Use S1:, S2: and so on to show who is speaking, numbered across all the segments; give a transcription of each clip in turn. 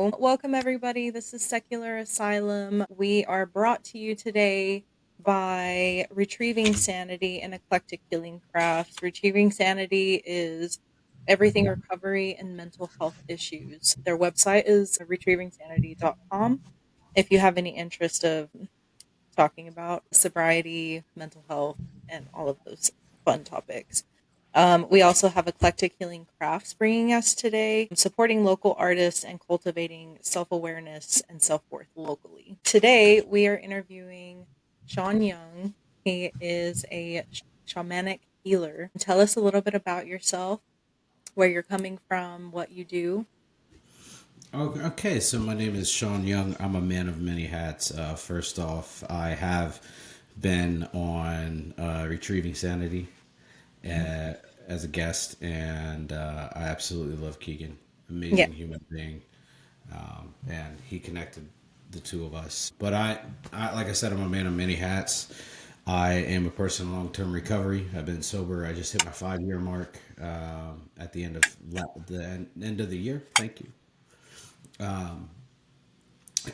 S1: Welcome everybody. This is Secular Asylum. We are brought to you today by Retrieving Sanity and Eclectic Healing Crafts. Retrieving Sanity is everything recovery and mental health issues. Their website is retrievingsanity.com. If you have any interest of talking about sobriety, mental health, and all of those fun topics. We also have Eclectic Healing Crafts bringing us today, supporting local artists and cultivating self awareness and self worth locally. Today, we are interviewing Sean Young. He is a shamanic healer. Tell us a little bit about yourself, where you're coming from, what you do.
S2: Okay, so my name is Sean Young. I'm a man of many hats. First off, I have been on Retrieving Sanity uh, as a guest, and I absolutely love Keegan.
S1: Yeah.
S2: Amazing human being, and he connected the two of us. But like I said, I'm a man of many hats. I am a person in long-term recovery. I've been sober. I just hit my 5-year mark at the end of end of the year. Thank you.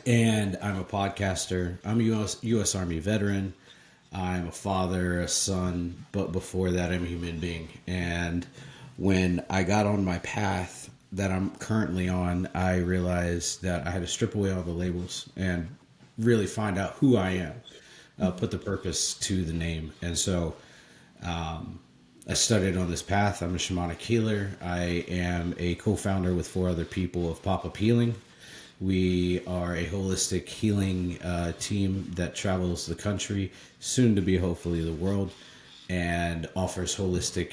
S2: And I'm a podcaster. I'm a U.S. Army veteran. I'm a father, a son, but before that, I'm a human being. And when I got on my path that I'm currently on, I realized that I had to strip away all the labels and really find out who I am, put the purpose to the name. And so I started on this path. I'm a shamanic healer. I am a co founder with 4 other people of Pop Up Healing. We are a holistic healing team that travels the country, soon to be hopefully the world, and offers holistic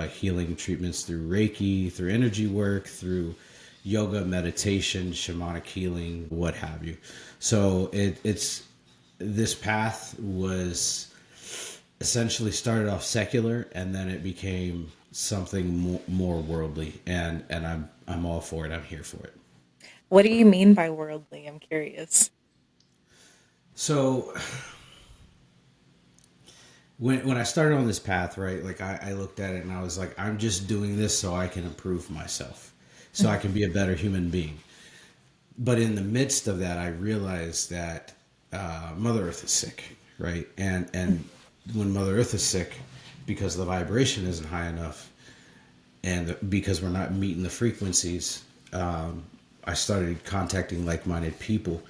S2: healing treatments through Reiki, through energy work, through yoga, meditation, shamanic healing, what have you. So it's this path was essentially started off secular, and then it became something more worldly, and I'm all for it. I'm here for it.
S1: What do you mean by worldly? I'm curious.
S2: So when I started on this path, right, like I looked at it and I was like, I'm just doing this so I can improve myself, so I can be a better human being. But in the midst of that, I realized that Mother Earth is sick, right? And when Mother Earth is sick, because the vibration isn't high enough, and because we're not meeting the frequencies, I started contacting like-minded people,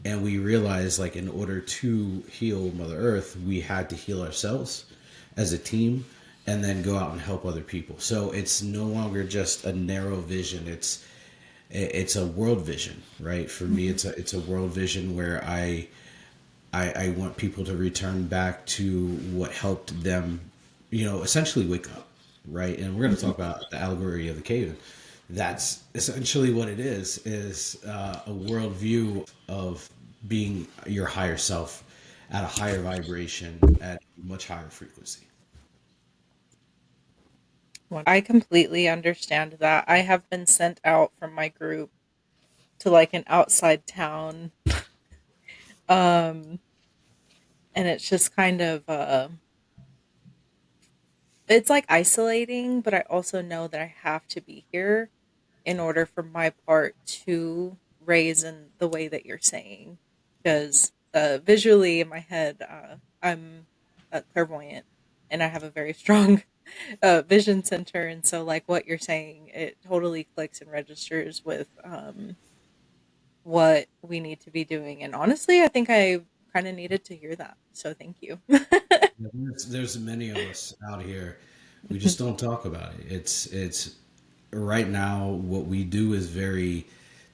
S2: and we realized, like, in order to heal Mother Earth, we had to heal ourselves as a team, and then go out and help other people. So it's no longer just a narrow vision. It's a world vision, right? For me, it's a world vision where I want people to return back to what helped them, essentially wake up, right? And we're going to talk about the allegory of the cave. That's essentially what it is a worldview of being your higher self at a higher vibration, at a much higher frequency.
S1: I completely understand that. I have been sent out from my group to like an outside town. Um, and it's just kind of it's like isolating, but I also know that I have to be here in order for my part to raise in the way that you're saying. Because visually in my head, I'm clairvoyant and I have a very strong vision center. And so, like what you're saying, it totally clicks and registers with what we need to be doing. And honestly, I think I kind of needed to hear that. So, thank you.
S2: There's many of us out here. We just don't talk about it. It's right now what we do is very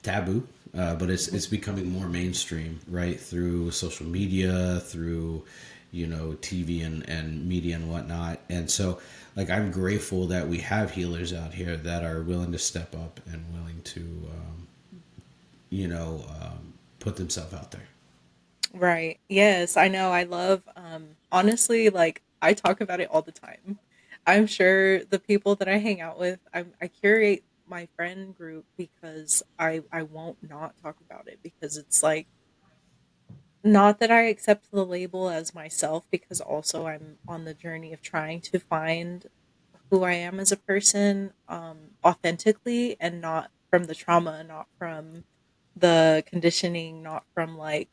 S2: taboo, but it's becoming more mainstream, right? Through social media, through TV and media and whatnot. And so, like, I'm grateful that we have healers out here that are willing to step up and willing to, put themselves out there.
S1: Right. Yes, I know. I love honestly, like I talk about it all the time. I'm sure the people that I hang out with, I curate my friend group because I won't not talk about it because it's like not that I accept the label as myself because also I'm on the journey of trying to find who I am as a person authentically and not from the trauma, not from the conditioning, not from like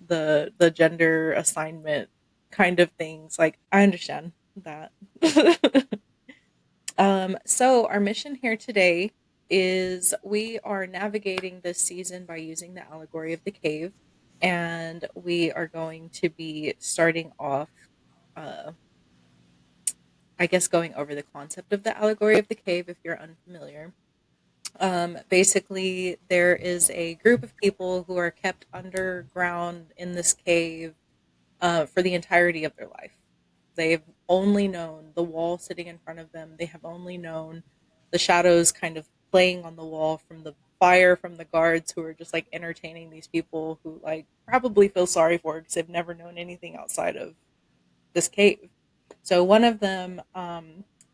S1: the gender assignment kind of things. Like I understand that. So our mission here today is we are navigating this season by using the allegory of the cave, and we are going to be starting off, uh, I guess, going over the concept of the allegory of the cave if you're unfamiliar. Basically, there is a group of people who are kept underground in this cave for the entirety of their life. They've only known the wall sitting in front of them. They have only known the shadows kind of playing on the wall from the fire from the guards who are just like entertaining these people who like probably feel sorry for because they've never known anything outside of this cave. So one of them,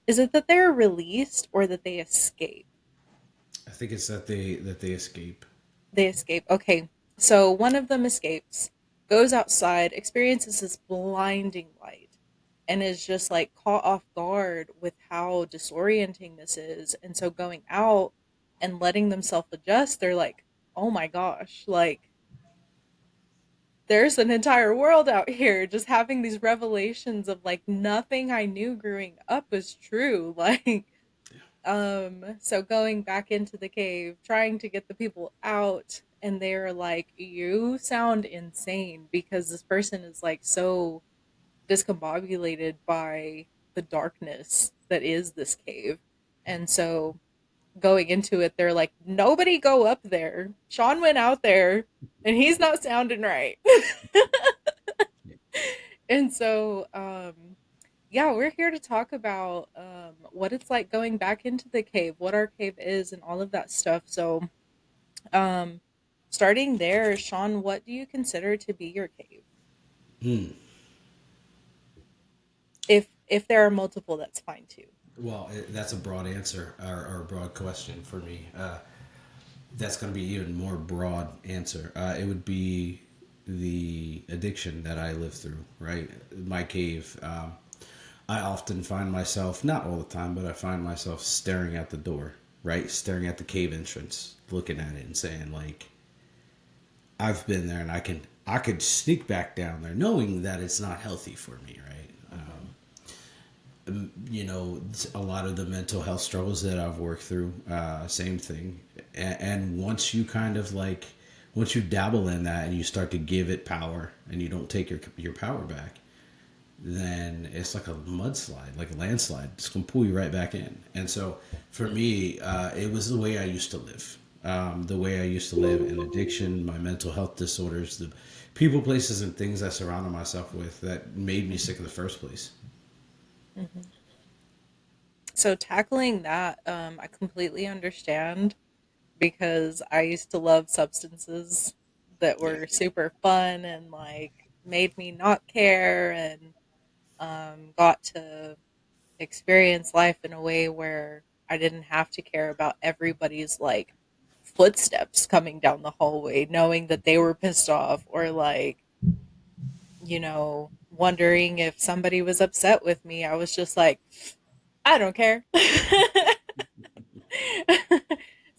S1: is it that they're released or that they escape?
S2: I think it's that they escape.
S1: They escape. Okay. So one of them escapes, goes outside, experiences this blinding light, and is just like caught off guard with how disorienting this is. And so going out and letting themselves adjust, they're like, oh my gosh, like there's an entire world out here. Just having these revelations of like nothing I knew growing up was true. Like, so going back into the cave, trying to get the people out, and they're like, "You sound insane," because this person is like so discombobulated by the darkness that is this cave. And so going into it, they're like, "Nobody go up there. Sean went out there and he's not sounding right." And so yeah, we're here to talk about what it's like going back into the cave, what our cave is, and all of that stuff. So, um, starting there, Sean, what do you consider to be your cave?
S2: Hmm.
S1: If there are multiple, that's fine too.
S2: Well, that's a broad answer or a broad question for me. That's going to be even more broad answer. It would be the addiction that I live through, right? My cave. I often find myself, not all the time, but I find myself staring at the door, right? Staring at the cave entrance, looking at it and saying, like, I've been there and I could sneak back down there knowing that it's not healthy for me, right? A lot of the mental health struggles that I've worked through, same thing. And once you kind of like, once you dabble in that and you start to give it power and you don't take your power back, then it's like a mudslide, like a landslide. It's going to pull you right back in. And so for me, it was the way I used to live. The way I used to live in addiction, my mental health disorders, the people, places, and things I surrounded myself with that made me sick in the first place.
S1: Hmm. So tackling that, I completely understand because I used to love substances that
S2: Yeah.
S1: were super fun and like made me not care, and got to experience life in a way where I didn't have to care about everybody's like footsteps coming down the hallway, knowing that they were pissed off, or like, wondering if somebody was upset with me. I was just like, I don't care.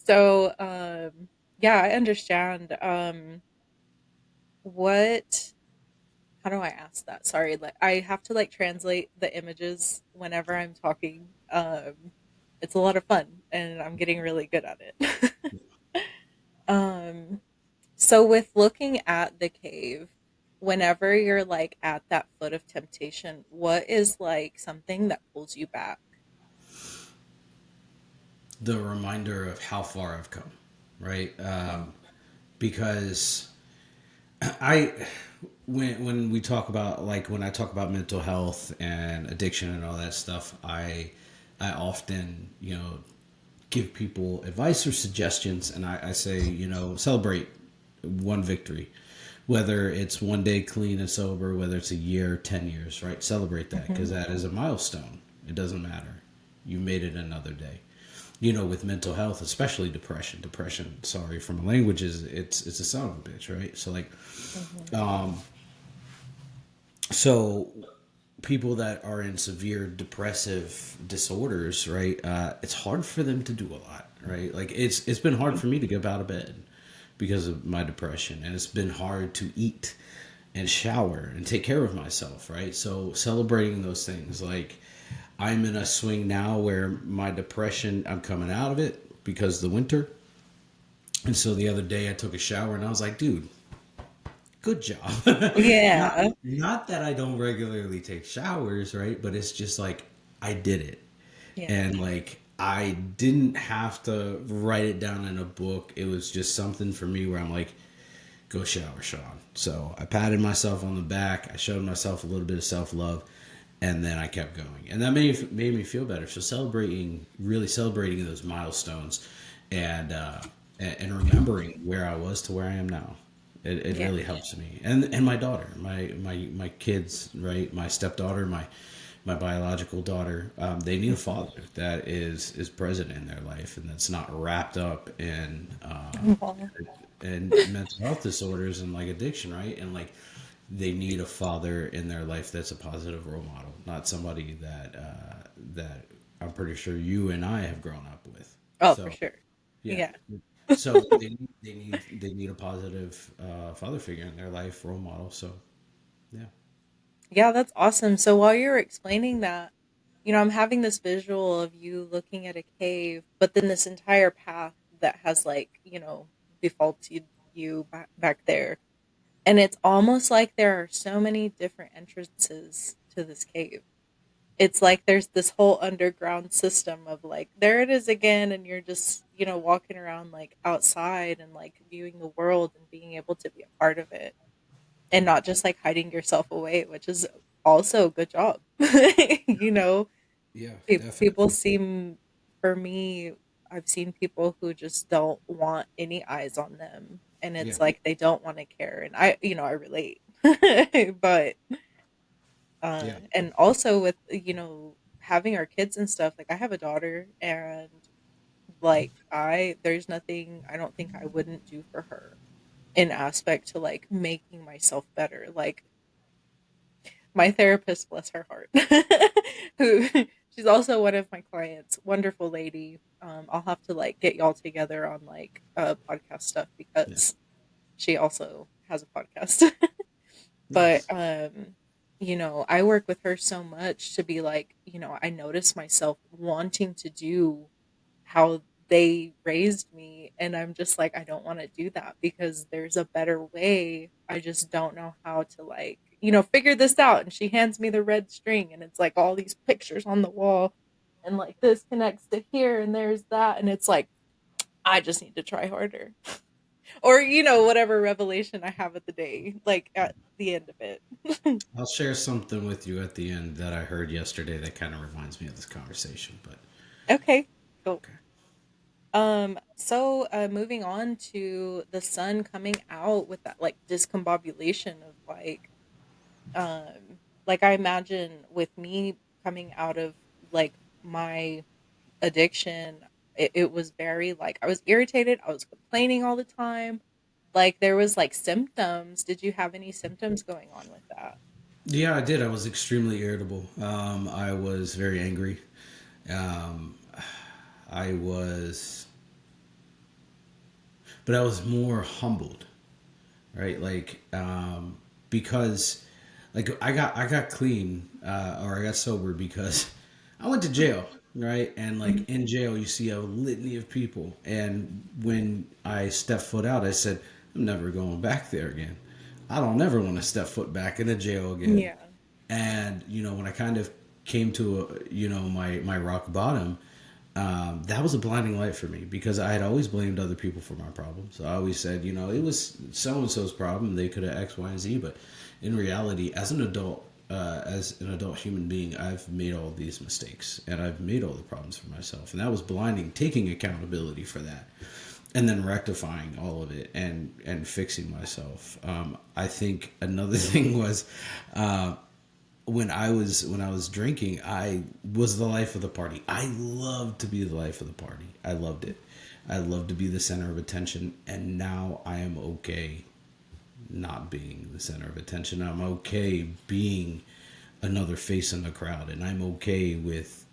S1: So, yeah, I understand. What how do I ask that? Sorry, like I have to like translate the images whenever I'm talking. It's a lot of fun and I'm getting really good at it. um, so with looking at the cave, whenever you're like at that foot of temptation, what is like something that pulls you back?
S2: The reminder of how far I've come, right?
S1: Mm,
S2: Because I when we talk about, like, when I talk about mental health and addiction and all that stuff, I often, give people advice or suggestions, and I say, celebrate one victory, whether it's one day clean and sober, whether it's a year, 10 years, right? Celebrate that,
S1: mhm,
S2: because that is a milestone. It doesn't matter. You made it another day. With mental health, especially depression, sorry for my language, is it's a son of a bitch, right? So like,
S1: mhm,
S2: so people that are in severe depressive disorders, right? It's hard for them to do a lot, right? Like it's been hard for me to get out of bed. because of my depression, and it's been hard to eat and shower and take care of myself, right? So celebrating those things, like I'm in a swing now where my depression, I'm coming out of it because of the winter. And so the other day I took a shower and I was like, dude, good job. not
S1: Yeah.
S2: not that I don't regularly take showers, right? But it's just like I did it.
S1: Yeah.
S2: And like I didn't have to write it down in a book. It was just something for me where I'm like, go shower, Sean. So I patted myself on the back. I showed myself a little bit of self love, and then I kept going, and that made me feel better. So really celebrating those milestones, and and remembering where I was to where I am now. It
S1: Yeah.
S2: really helps me, and my daughter, my kids, right? My stepdaughter, my biological daughter, they need a father that is present in their life and that's not wrapped up
S1: Aw.
S2: in mental health disorders and like addiction, right? And like they need a father in their life that's a positive role model, not somebody that I'm pretty sure you and I have grown up with.
S1: Oh, for
S2: So
S1: sure.
S2: yeah,
S1: Yeah.
S2: so they need a positive father figure in their life, role model. So yeah,
S1: Yeah, that's awesome. So while you're explaining that, I'm having this visual of you looking at a cave, but then this entire path that has like, defaulted you back there. And it's almost like there are so many different entrances to this cave. It's like there's this whole underground system of like, there it is again. And you're just, walking around like outside and like viewing the world and being able to be a part of it and
S2: yeah,
S1: not just like hiding yourself away, which is also a good job. you know,
S2: yeah,
S1: People
S2: definitely,
S1: seem, for me, I've seen people who just don't want any eyes on them. And
S2: yeah,
S1: it's like they don't want to care. And I relate. But,
S2: yeah,
S1: and also with, having our kids and stuff, like I have a daughter and like there's nothing I don't think I wouldn't do for her in aspect to like making myself better. Like my therapist, bless her heart, who she's also one of my clients, wonderful lady. I'll have to like get y'all together on like podcast stuff
S2: yeah.
S1: because she also has a podcast. But
S2: Nice.
S1: I work with her so much to be like, I notice myself wanting to do how they raised me, and I'm just like, I don't want to do that because there's a better way. I just don't know how to like, figure this out. And she hands me the red string and it's like all these pictures on the wall and like this connects to here and there's that, and it's like I just need to try harder. Or whatever revelation I have at the day, like at the end of it.
S2: I'll share something with you at the end that I heard yesterday that kind of reminds me of this conversation. But
S1: Okay, cool.
S2: okay.
S1: So moving on to the sun coming out with that like discombobulation of like I imagine with me coming out of like my addiction, it was very like I was irritated, I was complaining all the time. Like there was like symptoms. Did you have any symptoms going on with that?
S2: Yeah, I did. I was extremely irritable. I was very angry. Um, I was, but I was more humbled, right? Like, because, like, I got clean, or I got sober because I went to jail, right? And
S1: Mhm.
S2: like in jail, you see a litany of people. And when I stepped foot out, I said, I'm never going back there again. I don't ever want to step foot back in a jail again.
S1: Yeah.
S2: And when I kind of came to my rock bottom, that was a blinding light for me because I had always blamed other people for my problems. I always said, it was so and so's problem. They could have X, Y, and Z. But in reality, as an adult human being, I've made all these mistakes and I've made all the problems for myself. And that was blinding. Taking accountability for that, and then rectifying all of it and fixing myself. I think another thing was. When I was drinking, I was the life of the party. I loved to be the life of the party. I loved it. I loved to be the center of attention, and now I am okay not being the center of attention. I'm okay being another face in the crowd, and I'm okay with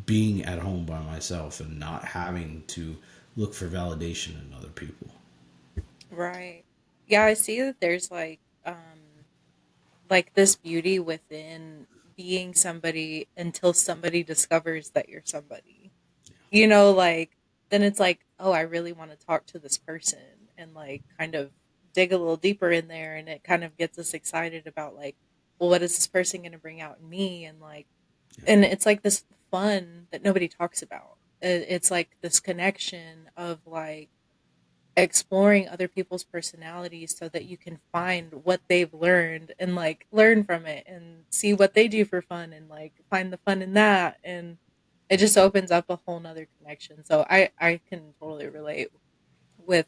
S2: being at home by myself and not having to look for validation in other people.
S1: Right. Yeah, I see that there's like this beauty within being somebody until somebody discovers that you're somebody. Like then it's like, oh, I really want to talk to this person and like kind of dig a little deeper in there, and it kind of gets us excited about like, well, what is this person going to bring out in me, and like,
S2: Yeah.
S1: and it's like this fun that nobody talks about. It's like this connection of like exploring other people's personalities so that you can find what they've learned and like learn from it and see what they do for fun and like find the fun in that, and it just opens up a whole nother connection. So I can totally relate with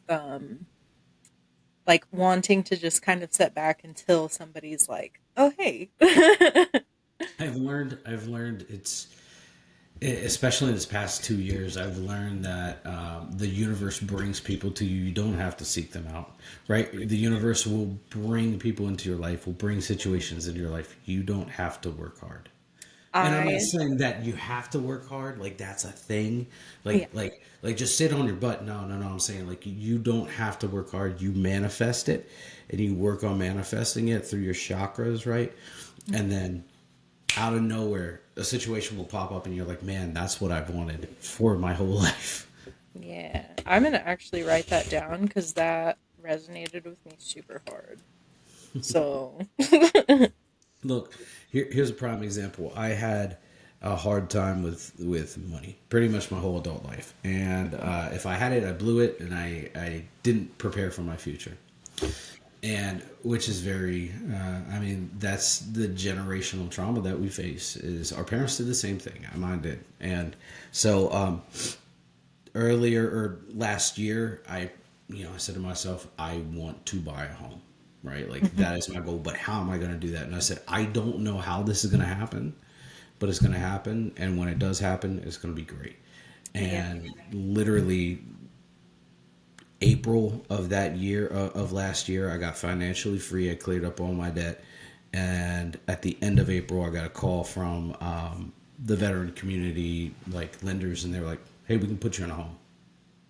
S1: like wanting to just kind of sit back until somebody's like, oh hey.
S2: I've learned especially in this past 2 years, I've learned that the universe brings people to you. You don't have to seek them out, right? The universe will bring people into your life, will bring situations into your life. You don't have to work hard. And I'm not
S1: I
S2: saying that you have to work hard, like that's a thing.
S1: Yeah.
S2: Like just sit on your butt. No, no, no. I'm saying like you don't have to work hard. You manifest it and you work on manifesting it through your chakras, right? And then out of nowhere, a situation will pop up and you're like, man, that's what I've wanted for my whole life.
S1: Yeah, I'm gonna actually write that down because that resonated with me super hard. So
S2: Look, here's a prime example. I had a hard time with money pretty much my whole adult life. And if I had it, I blew it and I didn't prepare for my future. And which is very, I mean, that's the generational trauma that we face is our parents did the same thing. Mine did. And so earlier or last year, I said to myself, I want to buy a home, right? Like that is my goal. But how am I going to do that? And I said, I don't know how this is going to happen, but it's going to happen. And when it does happen, it's going to be great.
S1: yeah.
S2: And literally April of that year of last year, I got financially free. I cleared up all my debt, and at the end of April, I got a call from the veteran community, like lenders, and they were like, "Hey, we can put you in a home."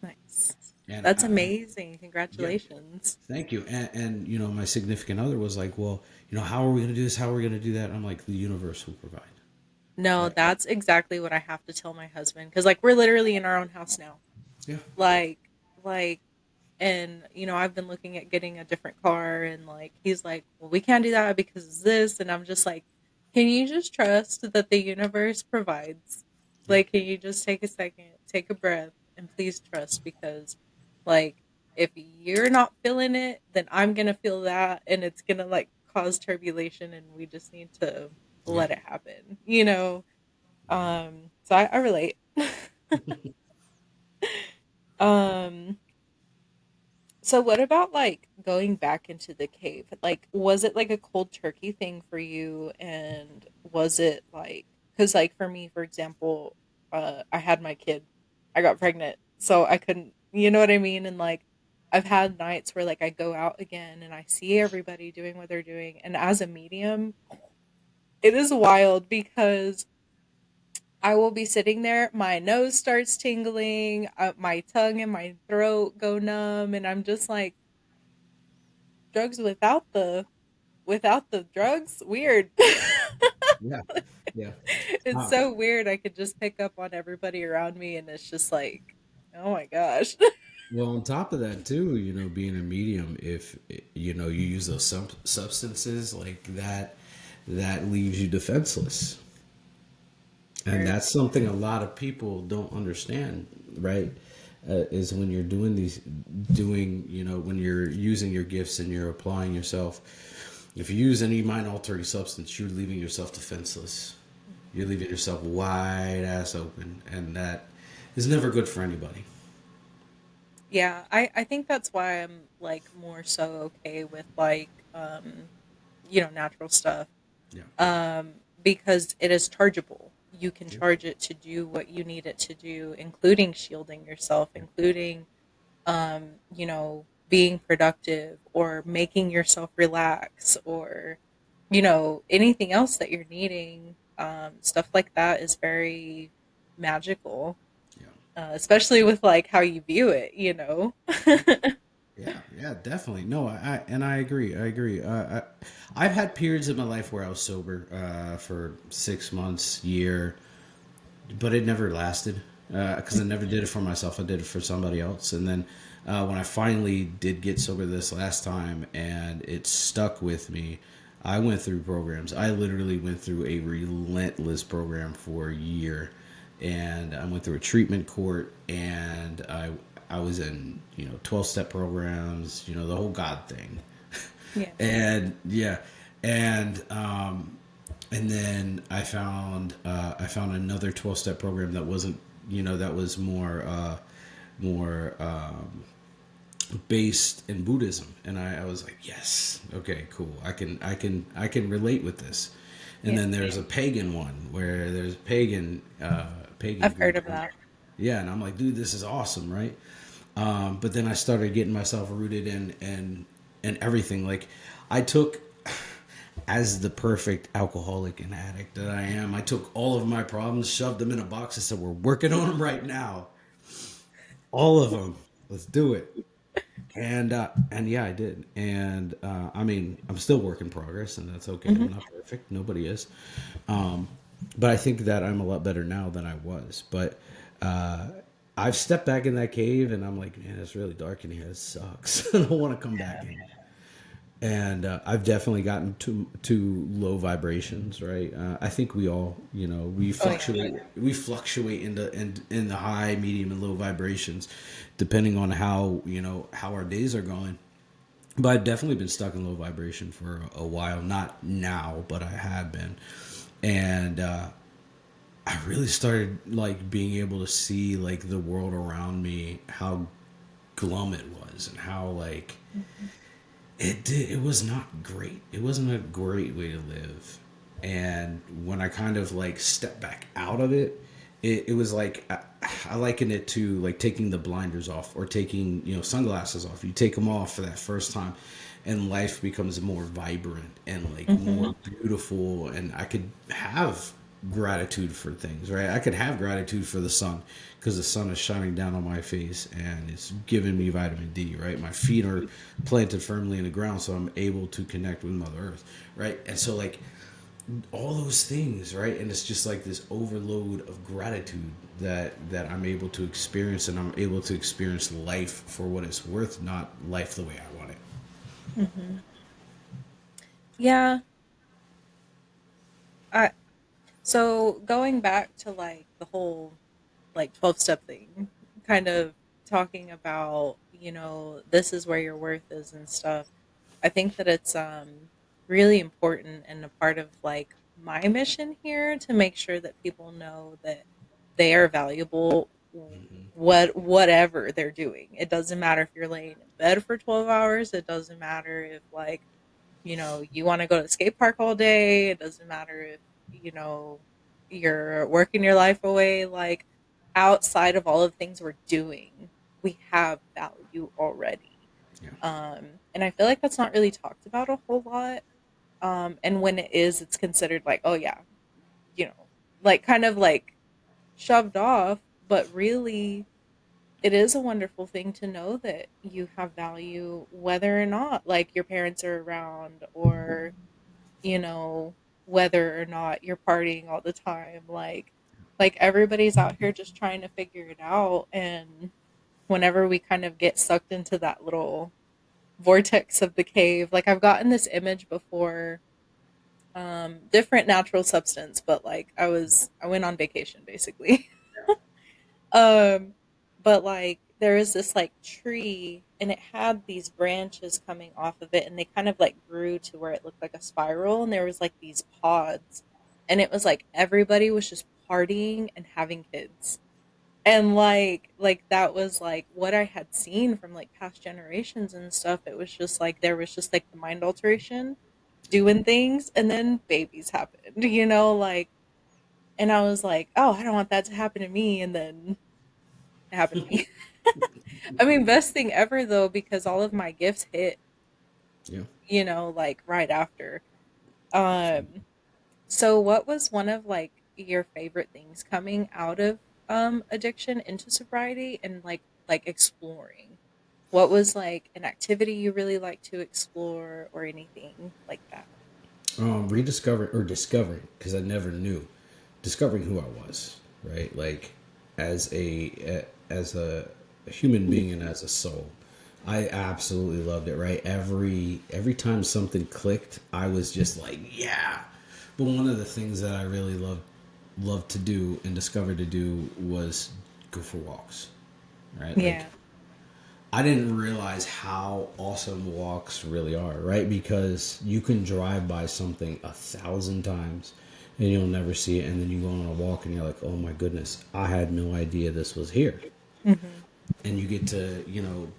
S1: Nice.
S2: And
S1: That's amazing.
S2: yeah,
S1: Congratulations.
S2: thank you. And my significant other was like, "Well, how are we going to do this? How are we going to do that?" And I'm like, "The universe will provide."
S1: No,
S2: Right?
S1: that's exactly what I have to tell my husband because like we're literally in our own house now.
S2: Yeah.
S1: Like like and I've been looking at getting a different car, and like he's like, "Well, we can't do that because of this." And I'm just like, "Can you just trust that the universe provides?"
S2: Yeah.
S1: Like, can you just take a second, take a breath, and please trust because like if you're not feeling it, then I'm going to feel that, and it's going to like cause turbulation, and we just need to
S2: Yeah.
S1: let it happen. So I relate. um So what about like going back into the cave? Like, was it like a cold turkey thing for you? And was it like, because like for me, for example, I had my kid, I got pregnant, so I couldn't, you know what I mean? And like, I've had nights where like I go out again and I see everybody doing what they're doing. And as a medium, it is wild because I will be sitting there, my nose starts tingling, my tongue and my throat go numb, and I'm just like, drugs without the drugs? Weird.
S2: Yeah. Yeah.
S1: It's
S2: Uh,
S1: so weird. I could just pick up on everybody around me and it's just like, oh my gosh.
S2: Well, on top of that, too, being a medium, if you use those substances like that, that leaves you defenseless, and
S1: Very
S2: that's something a lot of people don't understand, right? Is when you're when you're using your gifts and you're applying yourself. If you use any mind altering substance, you're leaving yourself defenseless. You're leaving yourself wide ass open, and that is never good for anybody.
S1: Yeah, I think that's why I'm like more so okay with like natural stuff.
S2: Yeah.
S1: Because it is chargeable. You can
S2: Yeah.
S1: charge it to do what you need it to do, including shielding yourself,
S2: Yeah.
S1: including being productive or making yourself relax or, anything else that you're needing. Stuff like that is very magical,
S2: Yeah.
S1: especially with like how you view it.
S2: Yeah, yeah, definitely. No, and I agree. I agree. I've had periods in my life where I was sober for 6 months, year, but it never lasted because I never did it for myself. I did it for somebody else. And then when I finally did get sober this last time, and it stuck with me, I went through programs. I literally went through a relentless program for a year, and I went through a treatment court, and I was in 12-step programs, the whole God thing,
S1: Yeah.
S2: and yeah, and and then I found another 12-step program that wasn't that was more based in Buddhism, and I was like, yes, okay, cool, I can relate with this. And
S1: Yeah.
S2: then there's a pagan one where there's pagan
S1: I've heard
S2: group.
S1: of that.
S2: Yeah, and I'm like, dude, this is awesome, right? But then I started getting myself rooted in everything. Like, I took, as the perfect alcoholic and addict that I am, I took all of my problems, shoved them in a box, and said, "We're working on them right now, all of them. Let's do it." And yeah, I did. And I mean, I'm still work in progress, and that's okay.
S1: Hmm.
S2: I'm not perfect. Nobody is. Um, but I think that I'm a lot better now than I was. But uh, I've stepped back in that cave, and I'm like, man, it's really dark in here. It sucks. I don't want to come back in. And I've definitely gotten to low vibrations, right? I think we all, we
S1: Oh yeah.
S2: fluctuate in the high, medium, and low vibrations, depending on how our days are going. But I've definitely been stuck in low vibration for a while. Not now, but I have been. And I really started like being able to see like the world around me, how glum it was, and how like
S1: Hmm.
S2: it was not great. It wasn't a great way to live. And when I kind of like stepped back out of it, it was like I liken it to like taking the blinders off or taking sunglasses off. You take them off for that first time, and life becomes more vibrant and like
S1: Hmm.
S2: more beautiful. And I could have gratitude for things, right? I could have gratitude for the sun because the sun is shining down on my face and it's giving me vitamin D, right? My feet are planted firmly in the ground, so I'm able to connect with Mother Earth, right? And so, like, all those things, right? And it's just like this overload of gratitude that I'm able to experience, and I'm able to experience life for what it's worth, not life the way I want it.
S1: Hmm. Yeah. I So going back to like the whole like 12 step thing, kind of talking about, this is where your worth is and stuff. I think that it's really important and a part of like my mission here to make sure that people know that they are valuable
S2: Hmm.
S1: whatever they're doing. It doesn't matter if you're laying in bed for 12 hours, it doesn't matter if like you want to go to the skate park all day. It doesn't matter if, you know, you're working your life away. Like outside of all of the things we're doing, we have value already.
S2: Yeah.
S1: And I feel like that's not really talked about a whole lot. And when it is, it's considered like, oh yeah, you know, like kind of like shoved off, but really it is a wonderful thing to know that you have value whether or not like your parents are around or you know, whether or not you're partying all the time. Like everybody's out here just trying to figure it out and whenever we kind of get sucked into that little vortex of the cave, like I've gotten this image before different natural substance, but like I went on vacation basically. Um, but like there is this like tree and it had these branches coming off of it and they kind of like grew to where it looked like a spiral and there was like these pods and it was like everybody was just partying and having kids. And like that was like what I had seen from like past generations and stuff. It was just like there was just like the mind alteration doing things and then babies happened, like and I was like, "Oh, I don't want that to happen to me." And then it happened to me. I mean, best thing ever though, because all of my gifts hit,
S2: Yeah.
S1: like right after. Um, so what was one of like your favorite things coming out of addiction into sobriety and like exploring? What was like an activity you really like to explore or anything like that?
S2: Rediscovering or discovering, because I never knew, discovering who I was, right? Like as a human being and as a soul. I absolutely loved it, right? Every time something clicked, I was just like, yeah. But one of the things that I really loved to do and discovered to do was go for walks, right? Like
S1: Yeah.
S2: I didn't realize how awesome walks really are, right? Because you can drive by something 1,000 times and you'll never see it. And then you go on a walk and you're like, oh my goodness, I had no idea this was here.
S1: Hmm.
S2: And you get to,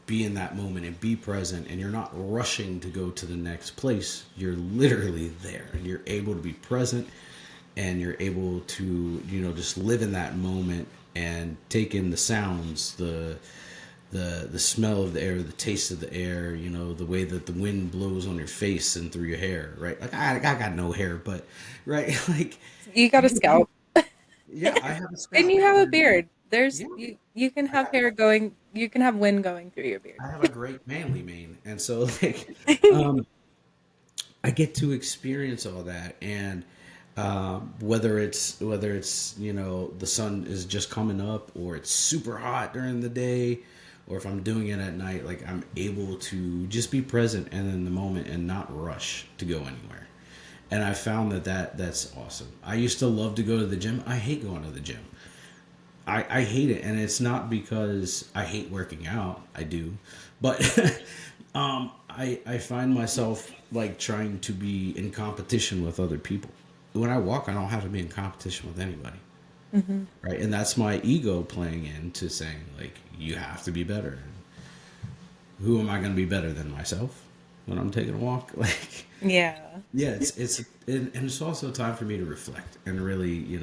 S2: be in that moment and be present. And you're not rushing to go to the next place. You're literally there. And you're able to be present and you're able to, just live in that moment and take in the sounds, the smell of the air, the taste of the air, the way that the wind blows on your face and through your hair, right? Like I got no hair, but right, like
S1: You got a scalp.
S2: yeah, I have a
S1: And
S2: scalp.
S1: you have a beard.
S2: Yeah,
S1: You can
S2: I
S1: have
S2: got
S1: hair going, you can have wind going through your beard.
S2: I have a great manly mane, and so like um, I get to experience all that, and whether it's the sun is just coming up or it's super hot during the day, or if I'm doing it at night, like I'm able to just be present and in the moment and not rush to go anywhere. And I found that's awesome. I used to love to go to the gym. I hate going to the gym. I hate it, and it's not because I hate working out. I do, but I find myself like trying to be in competition with other people. When I walk, I don't have to be in competition with anybody,
S1: Hmm.
S2: right? And that's my ego playing into saying like you have to be better. Who am I going to be better than myself when I'm taking a walk? Like,
S1: Yeah.
S2: yeah, and it's also time for me to reflect and really,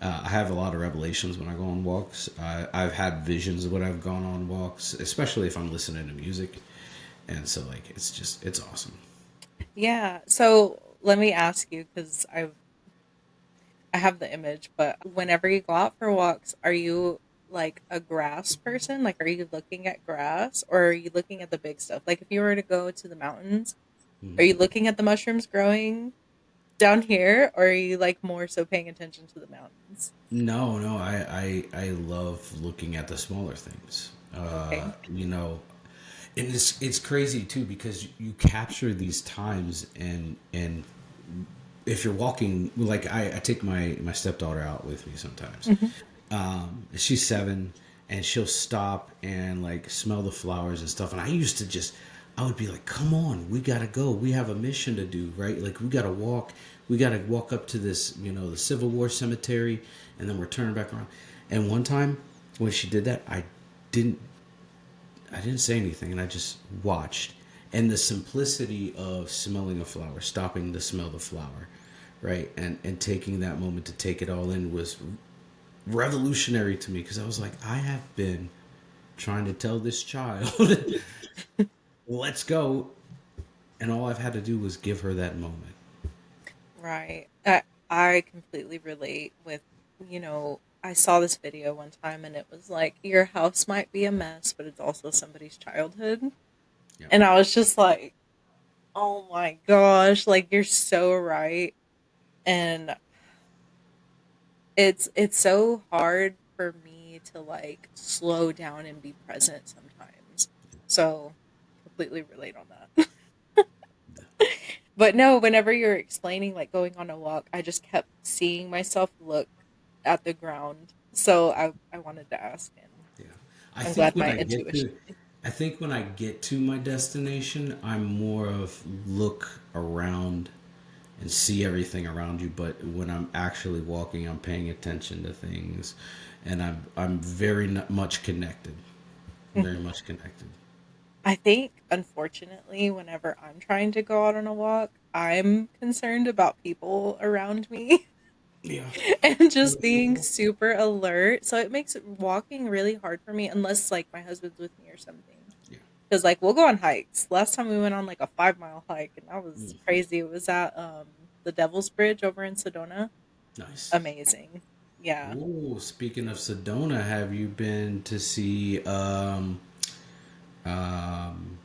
S2: I have a lot of revelations when I go on walks. I've had visions when I've gone on walks, especially if I'm listening to music, and so like it's awesome.
S1: Yeah. So let me ask you, because I have the image, but whenever you go out for walks, are you like a grass person? Like, are you looking at grass or are you looking at the big stuff? Like, if you were to go to the mountains, are
S2: Mhm.
S1: you looking at the mushrooms growing down here, or are you like more so paying attention to the mountains?
S2: No, no, I love looking at the smaller things.
S1: Okay.
S2: And it's crazy too because you capture these times and if you're walking like I take my stepdaughter out with me sometimes.
S1: Hmm.
S2: She's 7 and she'll stop and like smell the flowers and stuff, and I would be like, come on, we gotta go, we have a mission to do, right? Like we gotta walk up to this, the Civil War cemetery, and then we're turning back around. And one time when she did that, didn't I didn't say anything, and I just watched. And the simplicity of smelling a flower, stopping to smell the flower, right, and taking that moment to take it all in was revolutionary to me because I was like, I have been trying to tell this child, let's go, and all I've had to do was give her that moment.
S1: Right. I completely relate with, I saw this video one time and it was like, your house might be a mess, but it's also somebody's childhood.
S2: Yeah,
S1: And I was just like, oh my gosh, like you're so right. And it's so hard for me to like slow down and be present sometimes. So completely relate on that. But no, whenever you're explaining like going on a walk, I just kept seeing myself look at the ground. So I wanted to ask, and
S2: yeah. I
S1: I'm
S2: think
S1: glad
S2: when
S1: my
S2: I get
S1: intuition.
S2: to, I think when I get to my destination, I'm more of look around and see everything around you. But when I'm actually walking, I'm paying attention to things, and I'm very much connected, very
S1: Mhm.
S2: much connected.
S1: I think unfortunately, whenever I'm trying to go out on a walk, I'm concerned about people around me
S2: Yeah.
S1: and just being super alert. So it makes walking really hard for me unless like my husband's with me or something.
S2: Yeah.
S1: Because like we'll go on hikes. Last time we went on like a 5 mile hike and that was
S2: Mm,
S1: crazy. It was at the Devil's Bridge over in Sedona.
S2: nice.
S1: Amazing. Yeah.
S2: Oh, speaking of Sedona, have you been to see Um,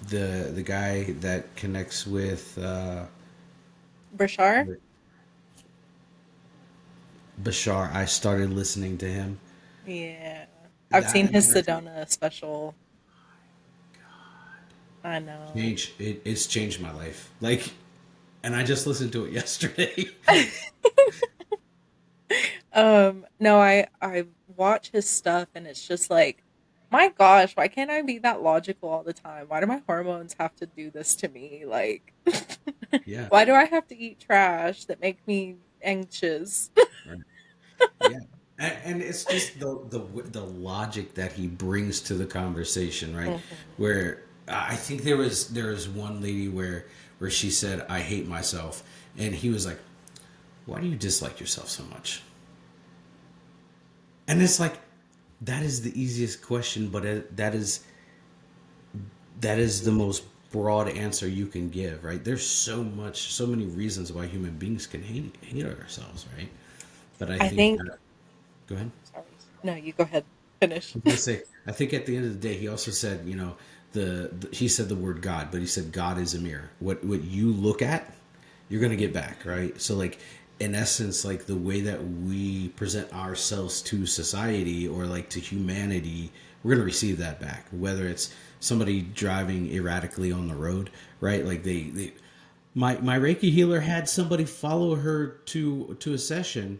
S2: the guy that connects with
S1: Brashar?
S2: Bashar. I started listening to him.
S1: Yeah. I've seen
S2: That
S1: his Sedona special. I know.
S2: it's changed my life. Like, and I just listened to it yesterday.
S1: No, I watch his stuff and it's just like, my gosh, why can't I be that logical all the time? Why do my hormones have to do this to me? Like,
S2: Yeah,
S1: why do I have to eat trash that make me anxious?
S2: right. Yeah, and it's just the logic that he brings to the conversation, right?
S1: Mhm.
S2: Where I think there was one lady where she said, "I hate myself," and he was like, "Why do you dislike yourself so much?" And it's like that is the easiest question, but that is the most broad answer you can give, right? There's so many reasons why human beings can hate ourselves, right? But I
S1: I
S2: think
S1: think,
S2: go ahead.
S1: sorry. No, you go ahead. Finish.
S2: I was gonna say, I think at the end of the day, he also said, he said the word God, but he said God is a mirror. What you look at, you're gonna get back, right? So like, in essence, like the way that we present ourselves to society or like to humanity, we're gonna receive that back. Whether it's somebody driving erratically on the road, right? Like my Reiki healer had somebody follow her to a session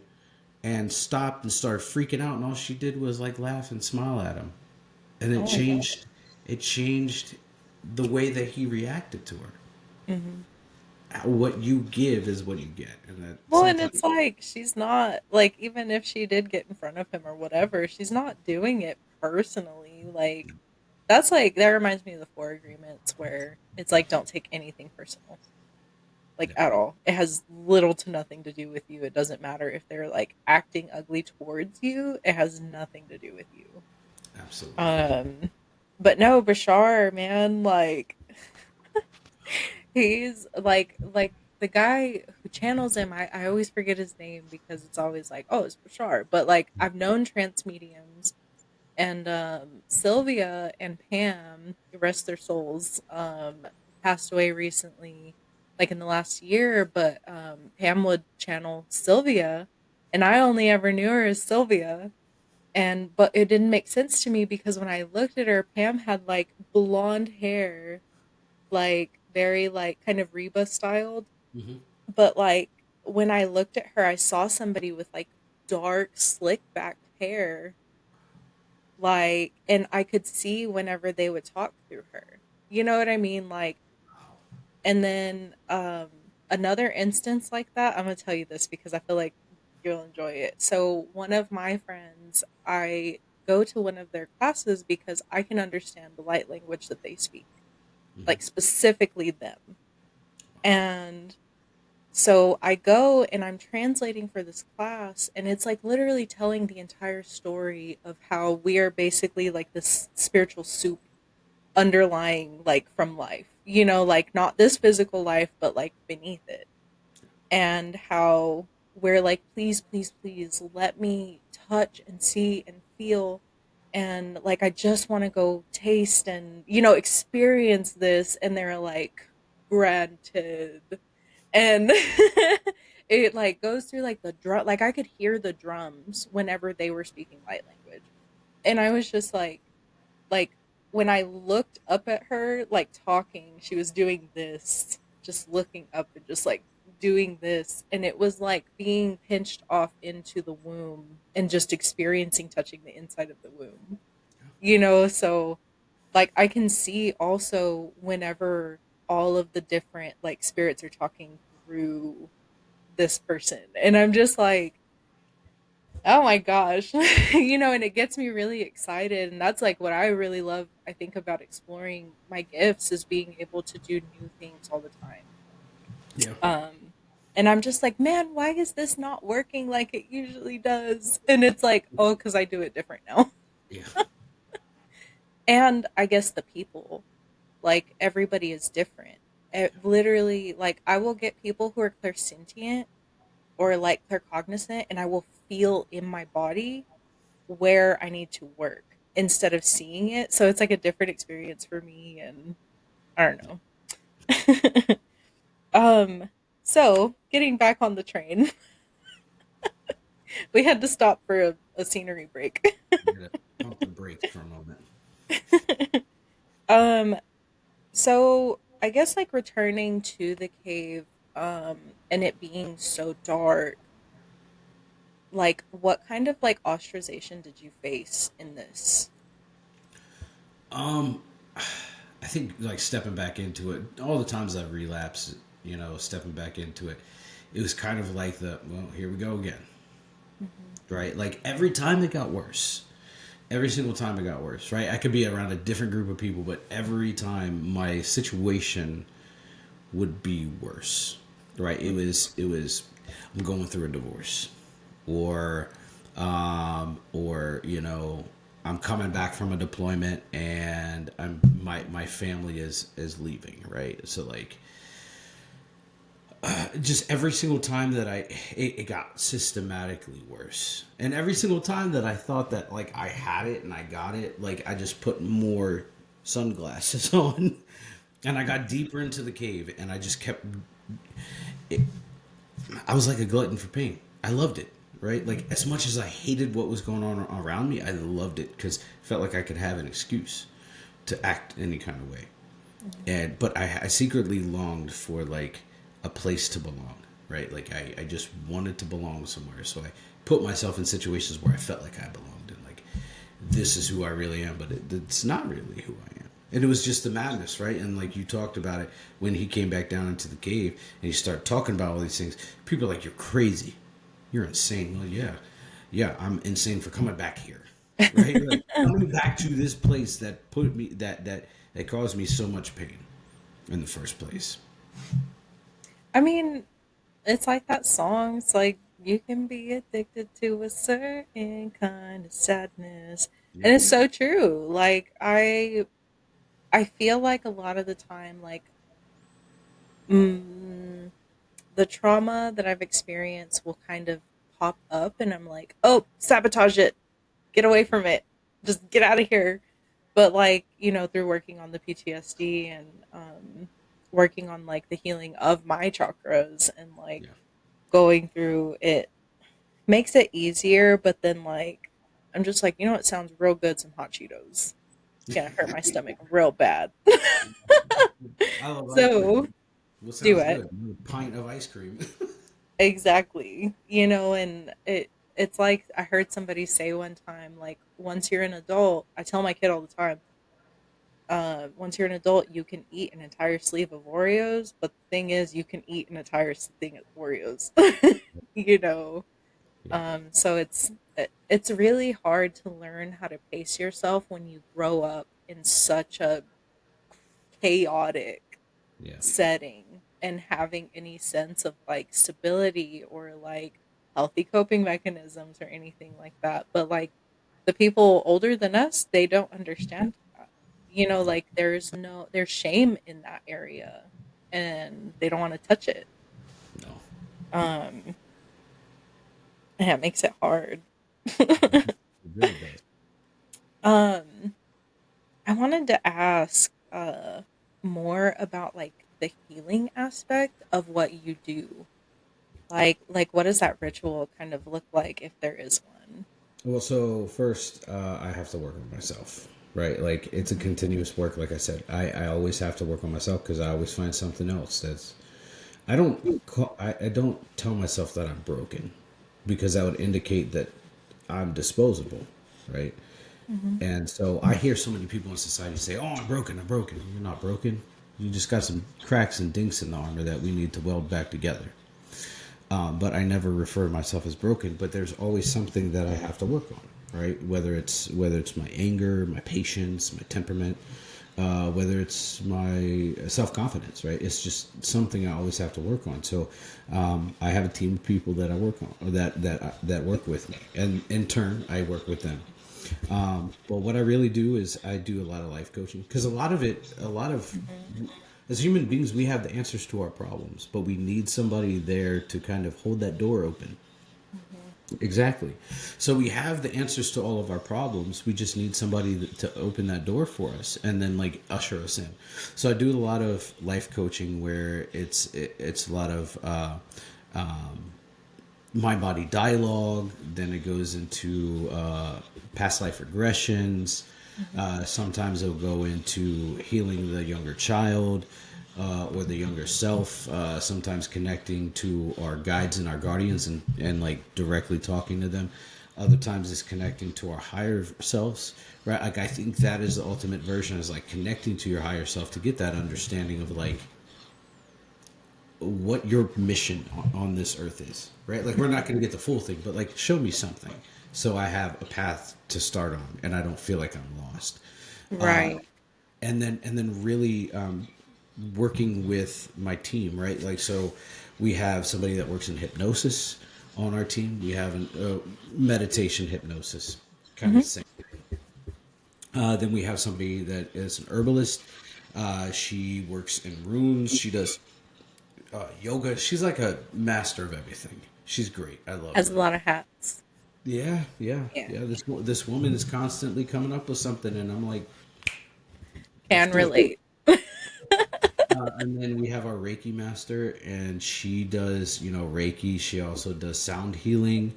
S2: and stopped and started freaking out, and all she did was like laugh and smile at him, and it
S1: Oh my God.
S2: changed it changed the way that he reacted to her.
S1: Mhm.
S2: What you give is what you get, and that
S1: Well, and
S2: sometimes.
S1: it's like she's not like, even if she did get in front of him or whatever, she's not doing it personally. Like, that's like, that reminds me of the four agreements where it's like, don't take anything personal, like
S2: Yeah,
S1: at all. It has little to nothing to do with you. It doesn't matter if they're like acting ugly towards you. It has nothing to do with you.
S2: absolutely.
S1: Um, but no, Bashar, man, like he's like the guy who channels him. I always forget his name because it's always like, oh, it's Bashar. But like, I've known trance mediums, and Sylvia and Pam, rest their souls, passed away recently, like in the last year. But Pam would channel Sylvia, and I only ever knew her as Sylvia. And but it didn't make sense to me because when I looked at her, Pam had like blonde hair, like very like kind of Reba styled.
S2: Hmm.
S1: But like, when I looked at her, I saw somebody with like dark, slick back hair, like, and I could see whenever they would talk through her. You know what I mean? Like, and then another instance like that, I'm gonna tell you this because I feel like you'll enjoy it. So one of my friends, I go to one of their classes because I can understand the light language that they speak, like
S2: Hmm.
S1: specifically them. And so I go and I'm translating for this class, and it's like literally telling the entire story of how we are basically like this spiritual soup underlying, like, from life, like not this physical life, but like beneath it. And how we're like, please, please, please let me touch and see and feel. And like, I just want to go taste and, experience this. And they're like, granted. And it like goes through like the drum, like I could hear the drums whenever they were speaking light language. And I was just like when I looked up at her, like talking, she was doing this, just looking up and just like doing this. And it was like being pinched off into the womb and just experiencing touching the inside of the womb, So like, I can see also whenever all of the different like spirits are talking through this person. And I'm just like, oh my gosh. And it gets me really excited. And that's like what I really love, I think, about exploring my gifts, is being able to do new things all the time.
S2: Yeah.
S1: And I'm just like, man, why is this not working like it usually does? And it's like, oh, because I do it different now.
S2: Yeah.
S1: And I guess the people, like, everybody is different. Literally, like, I will get people who are clairsentient or like claircognizant, and I will feel in my body where I need to work. instead of seeing it. So it's like a different experience for me, and I don't know. um so getting back on the train, we had to stop for a scenery break.
S2: I'm gonna pump the brakes for a moment.
S1: um so I guess like returning to the cave, and it being so dark, like what kind of like ostracization did you face in this?
S2: Um, I think like stepping back into it, all the times I've relapsed, stepping back into it, it was kind of like well, here we go again,
S1: Mhm.
S2: right? Like every time it got worse. Every single time it got worse, right? I could be around a different group of people, but every time my situation would be worse, right? It was I'm going through a divorce, or I'm coming back from a deployment and my family is leaving, right? So like just every single time that it got systematically worse, and every single time that I thought that like I had it and I got it, like I just put more sunglasses on, and I got deeper into the cave, and I just kept it, I was like a glutton for pain. I loved it, right? Like as much as I hated what was going on around me, I loved it because it felt like I could have an excuse to act any kind of way.
S1: Mhm.
S2: But I secretly longed for like a place to belong, right? Like I just wanted to belong somewhere, so I put myself in situations where I felt like I belonged, and like this is who I really am, but it's not really who I am. And it was just the madness, right? And like you talked about it when he came back down into the cave and he started talking about all these things. People are like, "You're crazy, you're insane." Well, yeah, yeah, I'm insane for coming back here, right? Like coming back to this place that put me that caused me so much pain in the first place.
S1: I mean, it's like that song. It's like you can be addicted to a certain kind of sadness. And
S2: Yep.
S1: it's so true. Like I feel like a lot of the time like mm, the trauma that I've experienced will kind of pop up and I'm like, "Oh, sabotage it. Get away from it. Just get out of here." But like, through working on the PTSD and working on like the healing of my chakras and like
S2: Yeah.
S1: going through it makes it easier, but then like I'm just like, it sounds real good, some hot Cheetos. It's gonna hurt my stomach real bad.
S2: I love ice
S1: So
S2: cream. What
S1: do
S2: sounds
S1: it.
S2: good? A pint of ice cream.
S1: Exactly. And it's like I heard somebody say one time, like once you're an adult, I tell my kid all the time, once you're an adult, you can eat an entire sleeve of Oreos, but the thing is you can eat an entire thing of Oreos. you know.
S2: Yeah.
S1: So it's really hard to learn how to pace yourself when you grow up in such a chaotic
S2: Yeah.
S1: setting and having any sense of like stability or like healthy coping mechanisms or anything like that. But like the people older than us, they don't understand that. Like there's shame in that area and they don't want to touch it.
S2: No.
S1: Um and it makes it hard.
S2: It really does.
S1: um I wanted to ask more about like the healing aspect of what you do. Like what does that ritual kind of look like if there is one?
S2: Well, so first, I have to work on myself, right? Like it's a continuous work. Like I said, I always have to work on myself because I always find something else that's. I don't tell myself that I'm broken because that would indicate that I'm disposable, right?
S1: Mhm.
S2: And so I hear so many people in society say, "Oh, I'm broken. I'm broken." You're not broken. You just got some cracks and dinks in the armor that we need to weld back together. But I never refer to myself as broken. But there's always something that I have to work on, right? Whether it's my anger, my patience, my temperament, whether it's my self confidence, right? It's just something I always have to work on. So I have a team of people that I work on, or that work with me, and in turn, I work with them. But what I really do is I do a lot of life coaching because a lot of
S1: Mhm.
S2: as human beings, we have the answers to our problems, but we need somebody there to kind of hold that door open,
S1: Mhm.
S2: Exactly. So we have the answers to all of our problems. We just need somebody to open that door for us and then like usher us in. So I do a lot of life coaching where it's a lot of mind body dialogue. Then it goes into past life regressions.
S1: Mhm.
S2: Sometimes it'll go into healing the younger child or the younger self. Sometimes connecting to our guides and our guardians and like directly talking to them. Other times it's connecting to our higher selves, right? Like I think that is the ultimate version is like connecting to your higher self to get that understanding of like what your mission on this earth is, right? Like we're not going to get the full thing, but like show me something so I have a path to start on and I don't feel like I'm lost.
S1: Right.
S2: And then really working with my team, right? Like so, we have somebody that works in hypnosis on our team. We have meditation hypnosis, kind of
S1: Mhm.
S2: the same. Then we have somebody that is an herbalist. She works in runes. She does yoga. She's like a master of everything. She's great. I love
S1: Has
S2: her.
S1: a lot of hats.
S2: Yeah, yeah,
S1: Yeah.
S2: yeah. This woman is constantly coming up with something, and I'm like, let's
S1: Can
S2: do it.
S1: relate.
S2: And then we have our Reiki master, and she does, Reiki. She also does sound healing.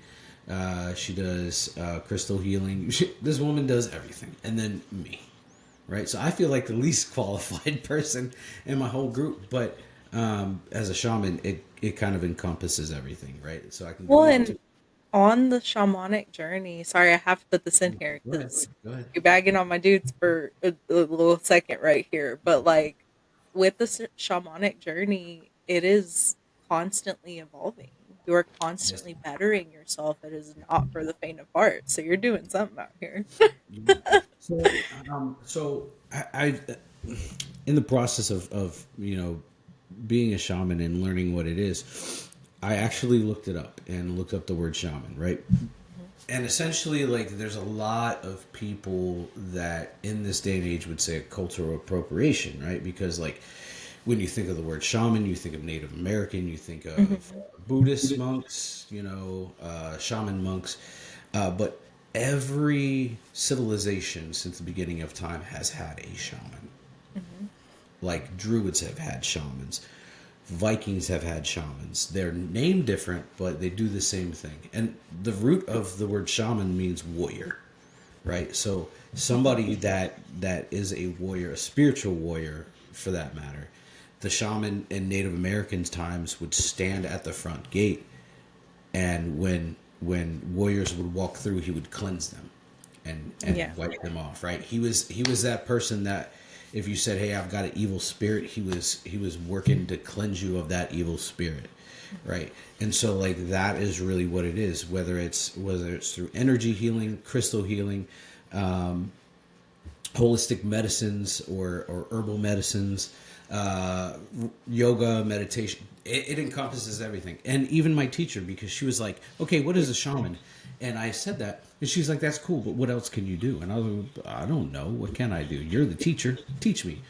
S2: She does crystal healing. This woman does everything. And then me, right? So I feel like the least qualified person in my whole group. But as a shaman, it kind of encompasses everything, right? So I can
S1: Well,
S2: go
S1: and
S2: into.
S1: on the shamanic journey, sorry, I have to put this in here
S2: Go ahead.
S1: because
S2: Go ahead.
S1: you're bagging on my dudes for a little second right here. But like with the shamanic journey, it is constantly evolving. You are
S2: Yes.
S1: constantly bettering yourself. It is not for the faint of heart. So you're doing something out here.
S2: Yeah. So I in the process of being a shaman and learning what it is, I actually looked it up and looked up the word shaman, right?
S1: Mhm.
S2: And essentially, like, there's a lot of people that in this day and age would say cultural appropriation, right? Because, like, when you think of the word shaman, you think of Native American, you think of
S1: Mhm.
S2: Buddhist monks, shaman monks. But every civilization since the beginning of time has had a shaman.
S1: Mhm.
S2: Like Druids have had shamans. Vikings have had shamans. They're named different, but they do the same thing. And the root of the word shaman means warrior, right? So
S1: Mhm.
S2: somebody that is a warrior, a spiritual warrior for that matter. The shaman in Native Americans times would stand at the front gate, and when warriors would walk through, he would cleanse them and
S1: Yeah.
S2: wipe them off, right? He was that person that if you said, hey, I've got an evil spirit, he was working to cleanse you of that evil spirit,
S1: Mhm.
S2: right? And so like that is really what it is, whether it's through energy healing, crystal healing, holistic medicines or herbal medicines, yoga, meditation. It encompasses everything. And even my teacher, because she was like, okay, what is a shaman? And I said that. And she's like, that's cool, but what else can you do? And I was like, I don't know. What can I do? You're the teacher. Teach me.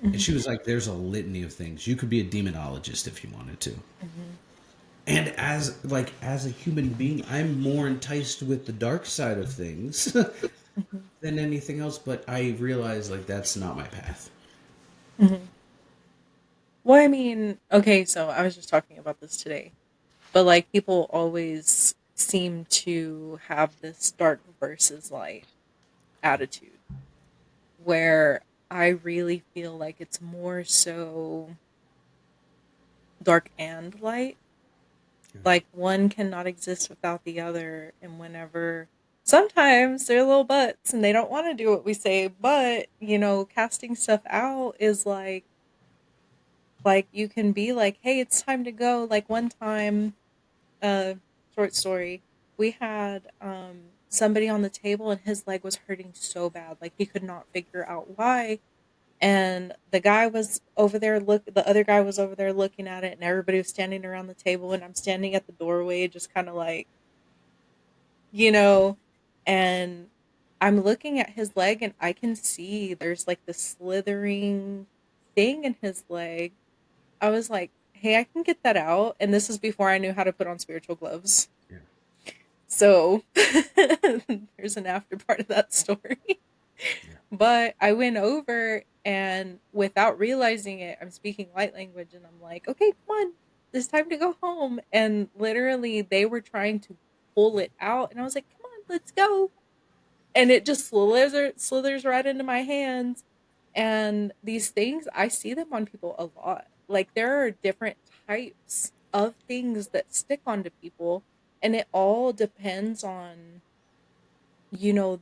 S2: And
S1: Mhm.
S2: she was like, there's a litany of things. You could be a demonologist if you wanted to.
S1: Mhm.
S2: And as a human being, I'm more enticed with the dark side of things
S1: Mhm.
S2: than anything else, but I realize like that's not my path.
S1: Mhm. Well, I mean, okay, so I was just talking about this today. But like people always seem to have this dark versus light attitude where I really feel like it's more so dark and light. Like one cannot exist without the other. And whenever sometimes they're little butts and they don't want to do what we say, but casting stuff out is like you can be like, hey, it's time to go. Like one time uh short story, we had somebody on the table and his leg was hurting so bad, like he could not figure out why. And the other guy was over there looking at it, and everybody was standing around the table, and I'm standing at the doorway just kind of like, you know and I'm looking at his leg and I can see there's like this slithering thing in his leg. I was like, hey, I can get that out. And this is before I knew how to put on spiritual gloves.
S2: Yeah.
S1: So there's an after part of that story.
S2: Yeah.
S1: But I went over and without realizing it, I'm speaking light language and I'm like, okay, come on, it's time to go home. And literally, they were trying to pull it out. And I was like, come on, let's go. And it just slithers right into my hands. And these things, I see them on people a lot. Like, there are different types of things that stick onto people. And it all depends on,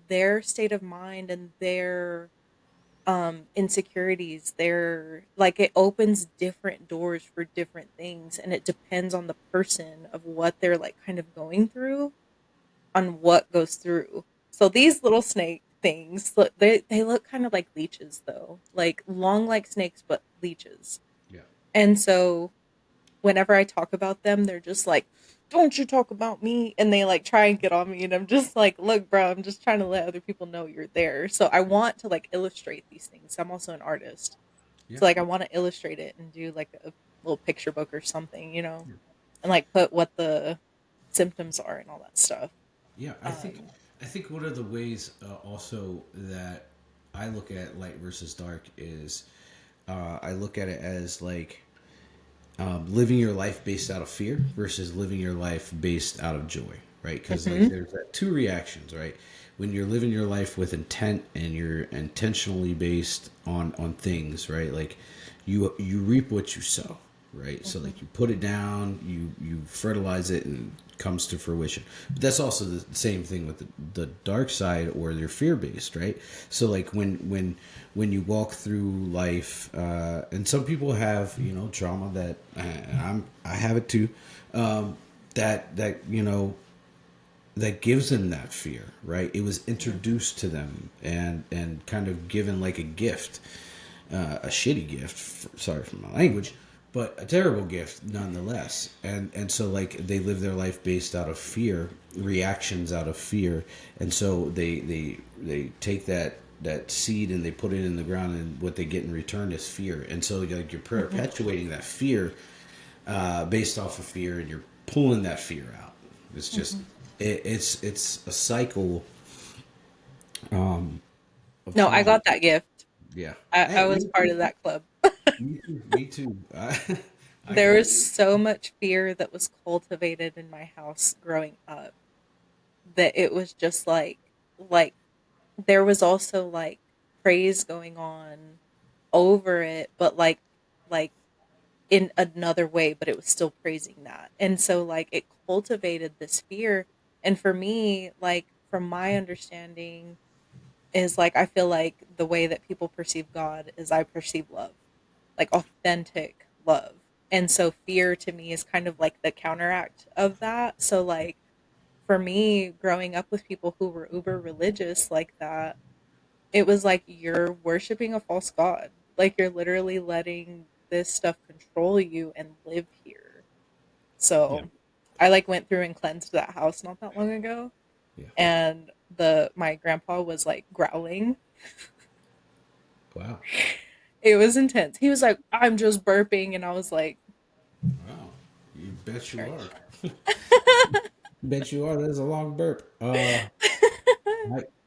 S1: their state of mind and their insecurities. They're like, it opens different doors for different things, and it depends on the person of what they're like kind of going through, on what goes through. So these little snake things look, they look kind of like leeches, though, like long like snakes but leeches.
S2: Yeah.
S1: And so whenever I talk about them, they're just like, don't you talk about me, and they like try and get on me, and I'm just like, look, bro, I'm just trying to let other people know you're there. So I want to like illustrate these things. I'm also an artist,
S2: Yeah.
S1: so like I want to illustrate it and do like a little picture book or something, and like put what the symptoms are and all that stuff.
S2: Yeah,
S1: um
S2: I think one of the ways also that I look at light versus dark is I look at it as like living your life based out of fear versus living your life based out of joy, right? Because like
S1: mhm,
S2: there's two reactions, right? When you're living your life with intent and you're intentionally based on things, right? Like you reap what you sow, right? So
S1: mhm,
S2: like you put it down, you fertilize it, and it comes to fruition. But that's also the same thing with the dark side, or you're fear based, right? So like when you walk through life, and some people have trauma that I have it too, that that gives them that fear, right? It was
S1: mhm,
S2: introduced to them and kind of given like a gift, a shitty gift. Sorry for my language, but a terrible gift nonetheless. And so like they live their life based out of fear, reactions out of fear, and so they take that seed and they put it in the ground, and what they get in return is fear. And so like you're
S1: mhm,
S2: perpetuating that fear based off of fear, and you're pulling that fear out. It's just
S1: mhm.
S2: it's a cycle of
S1: No, I
S2: trauma.
S1: got that gift.
S2: Yeah.
S1: I
S2: Hey,
S1: was
S2: me
S1: part
S2: too.
S1: of that club.
S2: Me too. Me too. I
S1: There
S2: got it.
S1: was so much fear that was cultivated in my house growing up, that it was just like there was also like praise going on over it, but like in another way, but it was still praising that. And so like it cultivated this fear. And for me, like from my understanding, is like I feel like the way that people perceive God is I perceive love, like authentic love. And so fear to me is kind of like the counteract of that. So like for me, growing up with people who were uber religious like that, it was like you're worshiping a false god. Like you're literally letting this stuff control you and live here.
S2: Yeah.
S1: So I like went through and cleansed that house not that long ago,
S2: Yeah.
S1: and the my grandpa was like growling.
S2: Wow.
S1: It was intense. He was like, I'm just burping, and I was like,
S2: Wow. You bet you
S1: are
S2: are.
S1: you?
S2: Bet you are. That's a long burp.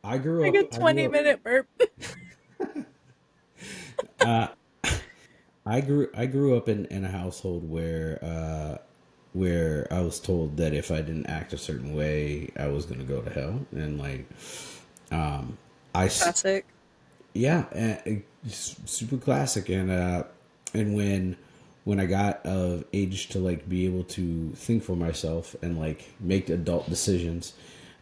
S2: I grew
S1: Like a
S2: up. I grew
S1: 20
S2: up.
S1: minute burp.
S2: Uh, I grew up in a household where I was told that if I didn't act a certain way, I was gonna go to hell, and like I
S1: Classic.
S2: yeah, it's super classic. And when I got of age to like be able to think for myself and like make adult decisions,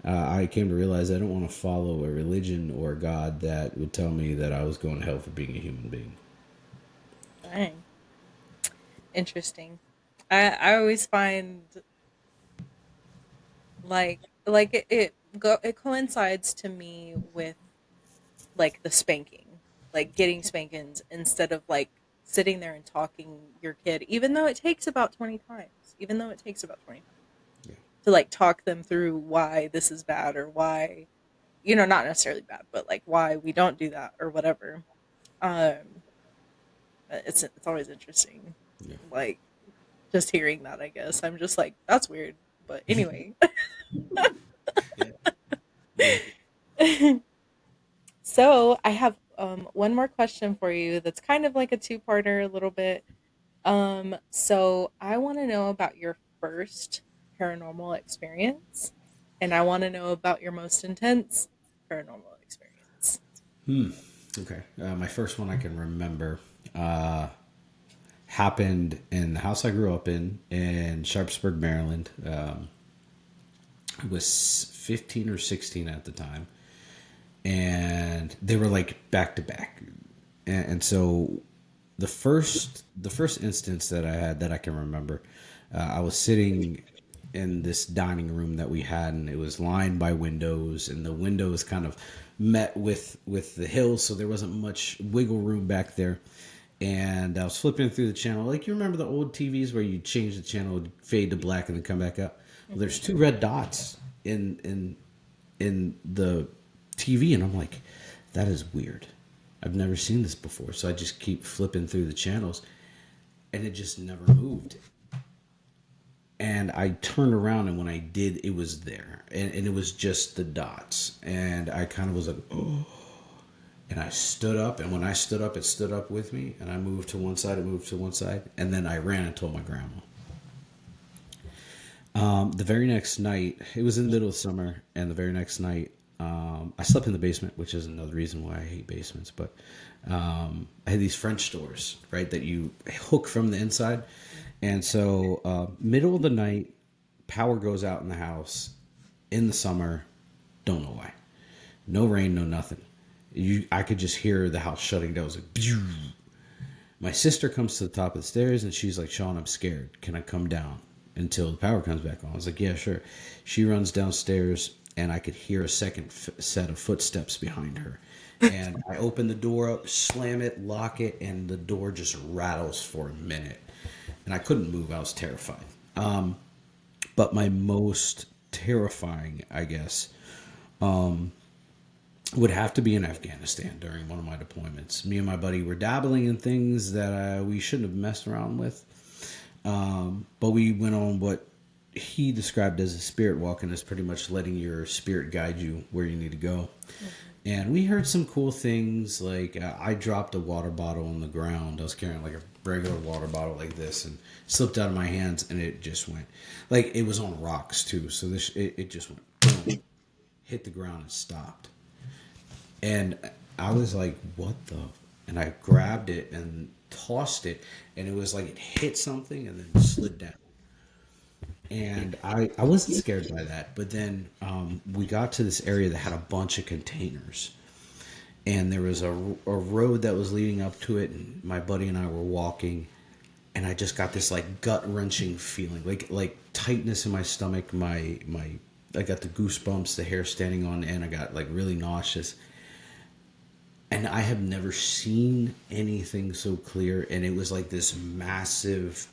S2: I came to realize I don't want to follow a religion or a God that would tell me that I was going to hell for being a human being.
S1: Dang. Interesting. I always find it coincides to me with like the spanking, like getting spankings instead of like sitting there and talking your kid, even though it takes about 20 times, even though it takes about 20 times
S2: Yeah,
S1: to like talk them through why this is bad, or why, not necessarily bad, but like why we don't do that or whatever. Um, it's always interesting,
S2: yeah.
S1: like just hearing that. I guess I'm just like, that's weird, but anyway.
S2: Yeah.
S1: So I have one more question for you that's kind of like a two-parter a little bit. So I want to know about your first paranormal experience, and I want to know about your most intense paranormal experience.
S2: Okay. My first one I can remember happened in the house I grew up in Sharpsburg, Maryland. I was 15 or 16 at the time, and they were like back to back. And so the first instance that I had that I can remember, I was sitting in this dining room that we had, and it was lined by windows, and the windows kind of met with the hills, so there wasn't much wiggle room back there. And I was flipping through the channel, like you remember the old TVs where you change the channel, it'd fade to black, and then come back up. Well, there's
S1: Hmm.
S2: two red dots in the TV, and I'm like, that is weird. I've never seen this before, so I just keep flipping through the channels, and it just never moved. And I turned around, and when I did, it was there, and it was just the dots, and I kind of was like, oh. And I stood up, and when I stood up, it stood up with me, and I moved to one side, it moved to one side, and then I ran and told my grandma. The very next night, it was in the middle of summer, and the very next night, I slept in the basement, which is another reason why I hate basements. But I had these French doors, right, that you hook from the inside. And so, middle of the night, power goes out in the house in the summer. Don't know why. No rain, no nothing. I could just hear the house shutting down. It was like, pew. My sister comes to the top of the stairs and she's like, Sean, I'm scared. Can I come down until the power comes back on? I was like, yeah, sure. She runs downstairs and I could hear a second set of footsteps behind her. And I open the door up, slam it, lock it, and the door just rattles for a minute. And I couldn't move. I was terrified. But my most terrifying, I guess, would have to be in Afghanistan during one of my deployments. Me and my buddy were dabbling in things that we shouldn't have messed around with. But we went on what he described as a spirit walk, and is pretty much letting your spirit guide you where you need to go.
S1: Hmm.
S2: And we heard some cool things, like I dropped a water bottle on the ground. I was carrying like a regular water bottle like this, and slipped out of my hands, and it just went, like it was on rocks too. So it just went boom, hit the ground and stopped. And I was like, what the? And I grabbed it and tossed it, and it was like it hit something and then slid down. And I wasn't scared by that. But then we got to this area that had a bunch of containers. And there was a road that was leading up to it. And my buddy and I were walking. And I just got this like gut wrenching feeling, like tightness in my stomach. I got the goosebumps, the hair standing on end. I got like really nauseous, and I have never seen anything so clear. And it was like this massive.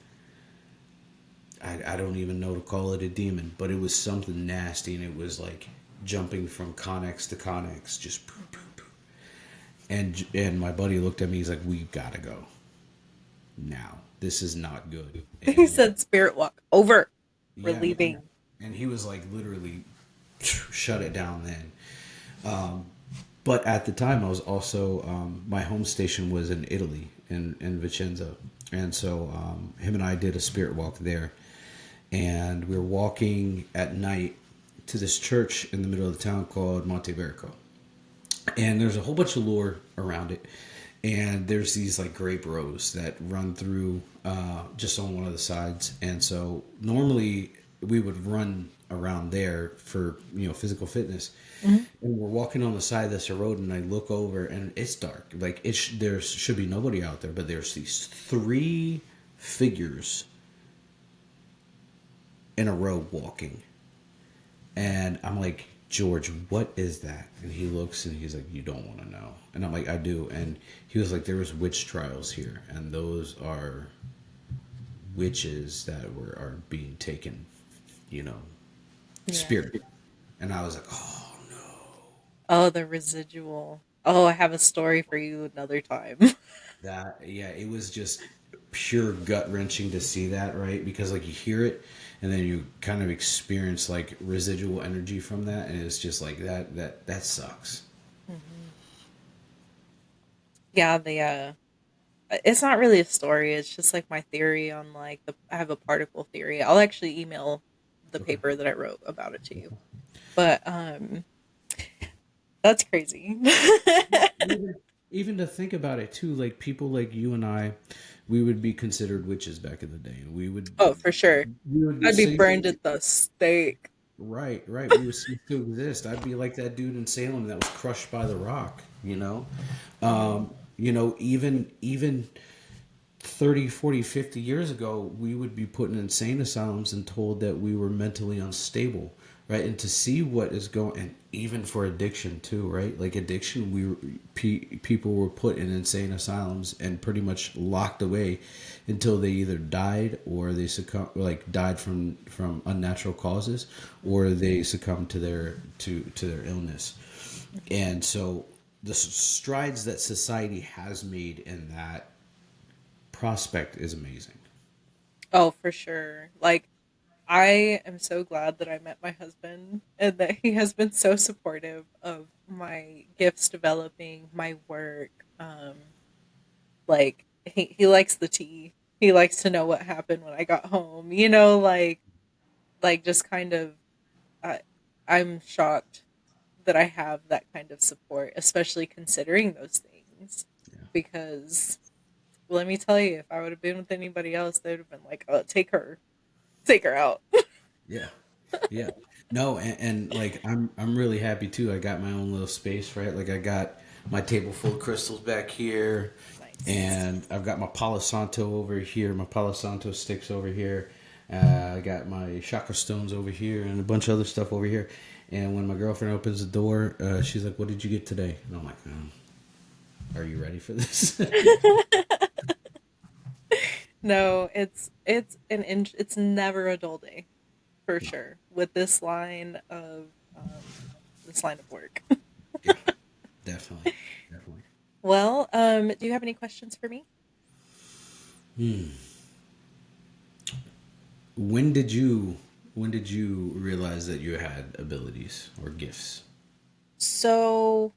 S2: I don't even know to call it a demon, but it was something nasty, and it was like jumping from Connex to Connex, just poo, poo, poo. And my buddy looked at me. He's like, "We gotta go now. This is not good."
S1: He
S2: And
S1: said, "Spirit walk over. We're
S2: yeah,
S1: leaving."
S2: and he was like, literally, shut it down then. But at the time, I was also my home station was in Italy, in Vicenza, and so him and I did a spirit walk there, and we were walking at night to this church in the middle of the town called Monte Verco, and there's a whole bunch of lore around it, and there's these like grape rows that run through just on one of the sides, and so normally we would run around there for physical fitness,
S1: Mhm.
S2: and we're walking on the side of this road, and I look over, and it's dark, like there should be nobody out there, but there's these three figures in a row walking. And I'm like, George, what is that? And he looks and he's like, you don't want to know. And I'm like, I do. And he was like, there was witch trials here, and those are witches that are being taken, you know,
S1: Yeah.
S2: spirit. And I was like, oh no,
S1: Oh, the residual. Oh, I have a story for you another time.
S2: that yeah, it was just. pure gut wrenching to see that, right? Because like you hear it, and then you kind of experience like residual energy from that, and it's just like that sucks.
S1: Mhm. Yeah, it's not really a story, it's just, like, my theory on, like, the I have a particle theory. I'll actually email the
S2: Okay.
S1: paper that I wrote about it to you. But, that's crazy.
S2: Even to think about it too, like people like you and I, we would be considered witches back in the day.
S1: Oh, for sure.
S2: We would
S1: I'd be
S2: cease
S1: burned at the stake.
S2: right. We would cease to exist. I'd be like that dude in Salem that was crushed by the rock.
S1: Mhm.
S2: Even 30, 40, 50 years ago, we would be put in insane asylums and told that we were mentally unstable, right? And to see what is going, and even for addiction too, right? Like addiction, people were put in insane asylums and pretty much locked away until they either died or they died from unnatural causes, or they succumbed to their illness.
S1: Mhm.
S2: And so the strides that society has made in that prospect is amazing.
S1: Oh, for sure. Like, I am so glad that I met my husband and that he has been so supportive of my gifts developing, my work. Like he likes the tea. He likes to know what happened when I got home. Like just kind of I I'm shocked that I have that kind of support, especially considering those things.
S2: Yeah.
S1: Because let me tell you, if I would have been with anybody else, they would have been like, "Oh, take her out."
S2: Yeah. Yeah. No, and like I'm really happy too. I got my own little space, right? Like I got my table full of crystals back here,
S1: Nice.
S2: and I've got my Palo Santo over here, my Palo Santo sticks over here. I got my chakra stones over here, and a bunch of other stuff over here. And when my girlfriend opens the door, she's like, "What did you get today?" And I'm like, "Are you ready for this?"
S1: No, it's never a dull day for
S2: No.
S1: sure with this line of work.
S2: Yeah. Definitely. Definitely.
S1: Well, do you have any questions for me?
S2: Hmm. When did you when did you realize that you had abilities or gifts?
S1: So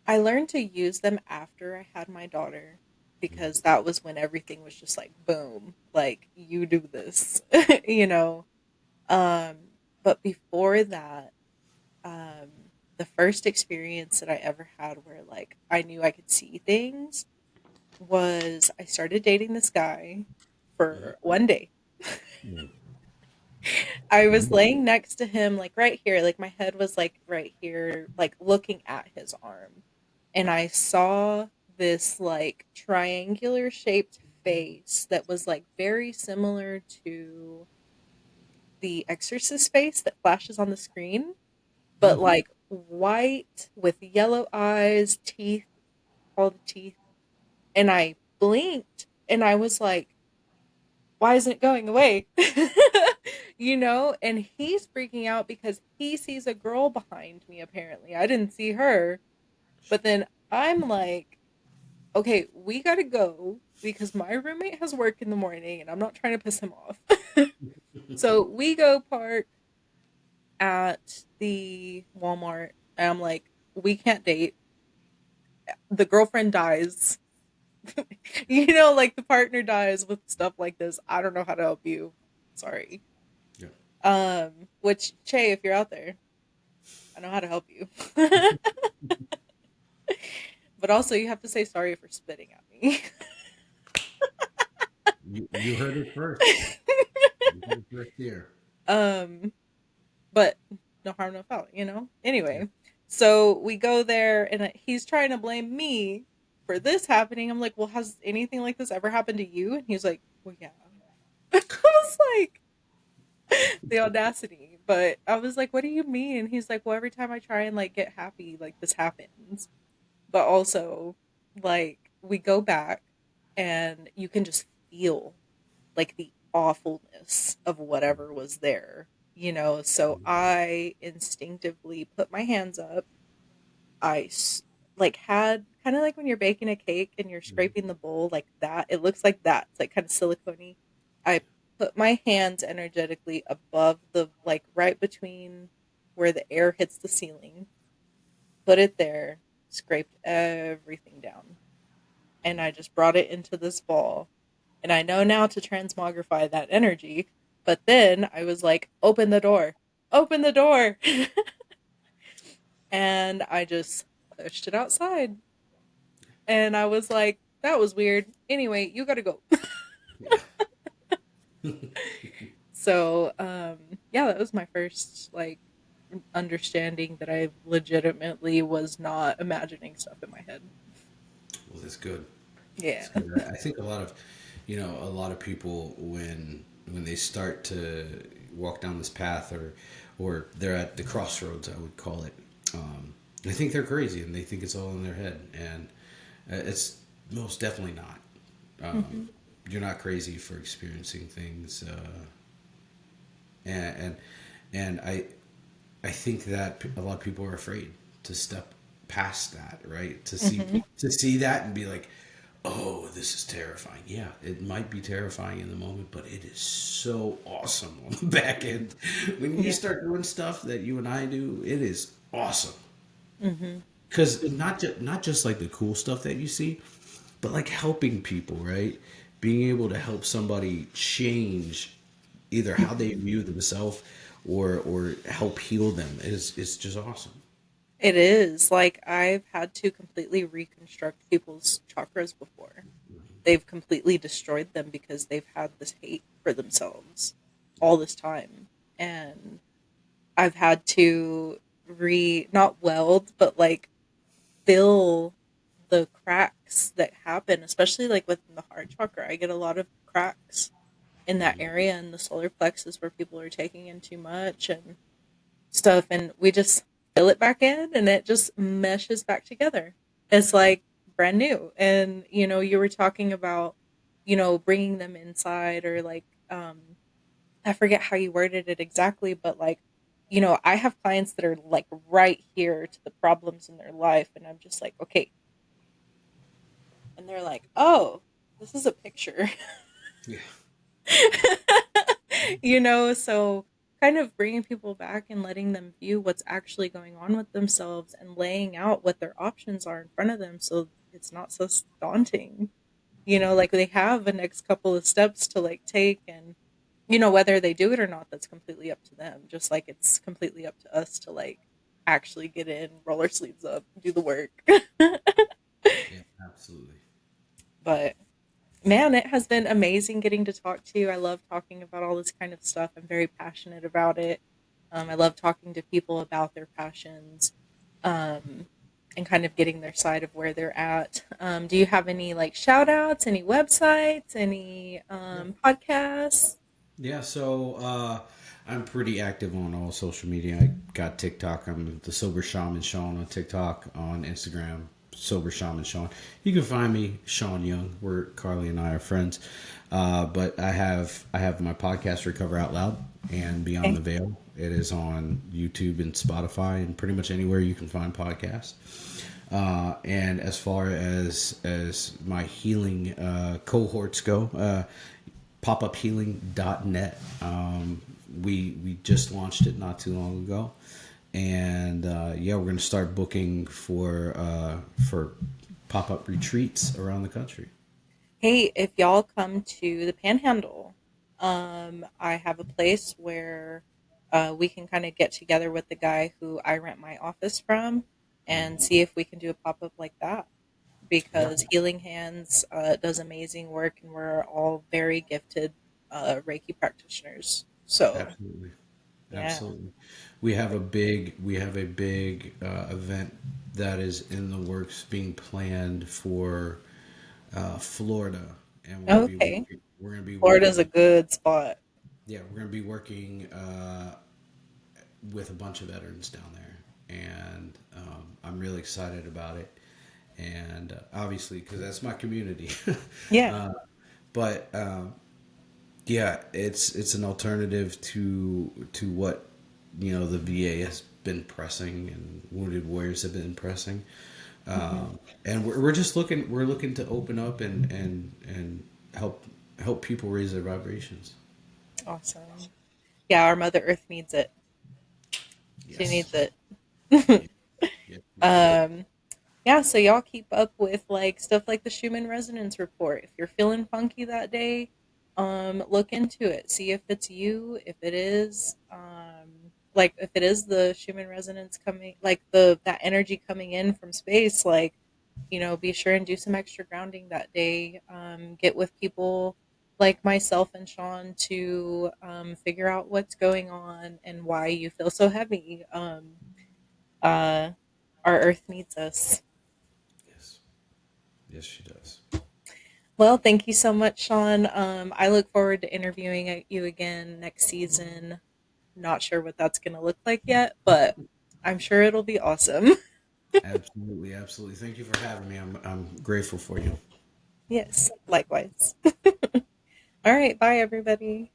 S1: I learned to use them after I had my daughter because that was when everything was just like boom, like you do this, you know. Um, but before that, um, the first experience that I ever had where like I knew I could see things was I started dating this guy for one day.
S2: Mm.
S1: I was laying next to him, like right here, like my head was like right here, like looking at his arm. And I saw this like triangular shaped face that was like very similar to the Exorcist face that flashes on the screen, but
S2: Mm.
S1: like white with yellow eyes, teeth, all the teeth. And I blinked and I was like, why isn't it going away? And he's freaking out because he sees a girl behind me, apparently. I didn't see her. But then I'm like, okay, we gotta go because my roommate has work in the morning and I'm not trying to piss him off. So we go park at the Walmart and I'm like, we can't date. The girlfriend dies. Like the partner dies with stuff like this. I don't know how to help you. Sorry.
S2: Yeah.
S1: Which Che, if you're out there, I know how to help you. But also you have to say sorry for spitting at me.
S2: You heard it first. You heard it first here.
S1: um, but no harm, no foul.
S2: Yeah.
S1: Anyway, so we go there and he's trying to blame me for this happening. I'm like, well, has anything like this ever happened to you? And he's like, well, yeah. I was like, the audacity. But I was like, what do you mean? He's like, well, every time I try and like get happy, like this happens. But also, like, we go back and you can just feel like the awfulness of whatever was there. So I instinctively put my hands up. like had kind of like when you're baking a cake and you're
S2: Mhm.
S1: scraping the bowl like that. It looks like that. It's like kind of silicone-y. I put my hands energetically above the like right between where the air hits the ceiling, put it there, scraped everything down, and I just brought it into this ball. And I know now to transmogrify that energy, but then I was like, open the door, open the door. And I just pushed it outside. And I was like, that was weird. Anyway, you gotta go.
S2: Yeah.
S1: So, yeah, that was my first like understanding that I legitimately was not imagining stuff in my head.
S2: Well, that's good.
S1: Yeah.
S2: It's good. I think a lot of, a lot of people when they start to walk down this path, or they're at the crossroads, I would call it. They think they're crazy and they think it's all in their head, and it's most definitely not.
S1: Hmm.
S2: You're not crazy for experiencing things, and and and I think that a lot of people are afraid to step past that, right?
S1: Hmm.
S2: To see that and be like, oh, this is terrifying. Yeah, it might be terrifying in the moment, but it is so awesome on the back end. When you
S1: Yeah.
S2: start doing stuff that you and I do, it is awesome.
S1: Hmm.
S2: Because not just like the cool stuff that you see, but like helping people, right? Being able to help somebody change either how they view themselves, or help heal them is just awesome.
S1: It is. Like, I've had to completely reconstruct people's chakras before. They've completely destroyed them because they've had this hate for themselves all this time. And I've had to not weld, but like fill the cracks that happen, especially like within the heart chakra. I get a lot of cracks in that area in the solar plexus where people are taking in too much and stuff, and we just fill it back in and it just meshes back together. It's like brand new. And you were talking about bringing them inside, or like I forget how you worded it exactly, but like I have clients that are like right here to the problems in their life, and I'm just like, okay. And they're like, oh, this is a picture.
S2: Yeah,
S1: So kind of bringing people back and letting them view what's actually going on with themselves and laying out what their options are in front of them, so it's not so daunting. Like they have the next couple of steps to like take, and whether they do it or not, that's completely up to them. Just like it's completely up to us to like actually get in, roll our sleeves up, do the work.
S2: yeah, absolutely.
S1: But man, it has been amazing getting to talk to you. I love talking about all this kind of stuff. I'm very passionate about it. I love talking to people about their passions, um, and kind of getting their side of where they're at. Do you have any like shout outs, any websites, any
S2: Yeah.
S1: podcasts?
S2: Yeah, so I'm pretty active on all social media. I got TikTok. I'm the Sober Shaman Sean on TikTok, on Instagram, Sober Shaman Sean. You can find me, Sean Young. Where Carly and I are friends. But I have my podcast, Recover Out Loud and Beyond
S1: Okay.
S2: the Veil. It is on YouTube and Spotify and pretty much anywhere you can find podcasts. And as far as my healing cohorts go, popuphealing.net. We just launched it not too long ago, and yeah, we're going to start booking for pop up retreats around the country.
S1: Hey, if y'all come to the Panhandle, I have a place where we can kind of get together with the guy who I rent my office from and
S2: Mhm.
S1: see if we can do a pop up like that.
S2: Yeah,
S1: Because Healing Hands does amazing work, and we're all very gifted Reiki practitioners. So,
S2: absolutely,
S1: yeah.
S2: absolutely. We have a big event that is in the works, being planned for Florida, and
S1: Okay.
S2: we're going to be
S1: Florida's a
S2: working.
S1: good spot.
S2: Yeah, we're going to be working with a bunch of veterans down there, and I'm really excited about it. And obviously, because that's my community,
S1: Yeah.
S2: uh, but yeah, it's an alternative to what the VA has been pressing and Wounded Warriors have been pressing.
S1: Hmm.
S2: And we're just looking to open up and help people raise their vibrations.
S1: Awesome. Yeah, our Mother Earth needs it. She
S2: Yes.
S1: needs it.
S2: Yeah. Yeah. We do.
S1: um, yeah, so y'all keep up with like stuff like the Schumann resonance report. If you're feeling funky that day, look into it. See if it's you, if it is, like if it is the Schumann resonance coming, like the that energy coming in from space, like, be sure and do some extra grounding that day. Get with people like myself and Sean to figure out what's going on and why you feel so heavy. Uh, our Earth needs us.
S2: Yes. Yes, she does.
S1: Well, thank you so much, Sean. I look forward to interviewing you again next season. Not sure what that's going to look like yet, but I'm sure it'll be awesome.
S2: Absolutely, absolutely. Thank you for having me. I'm grateful for you.
S1: Yes, likewise. All right, bye, everybody.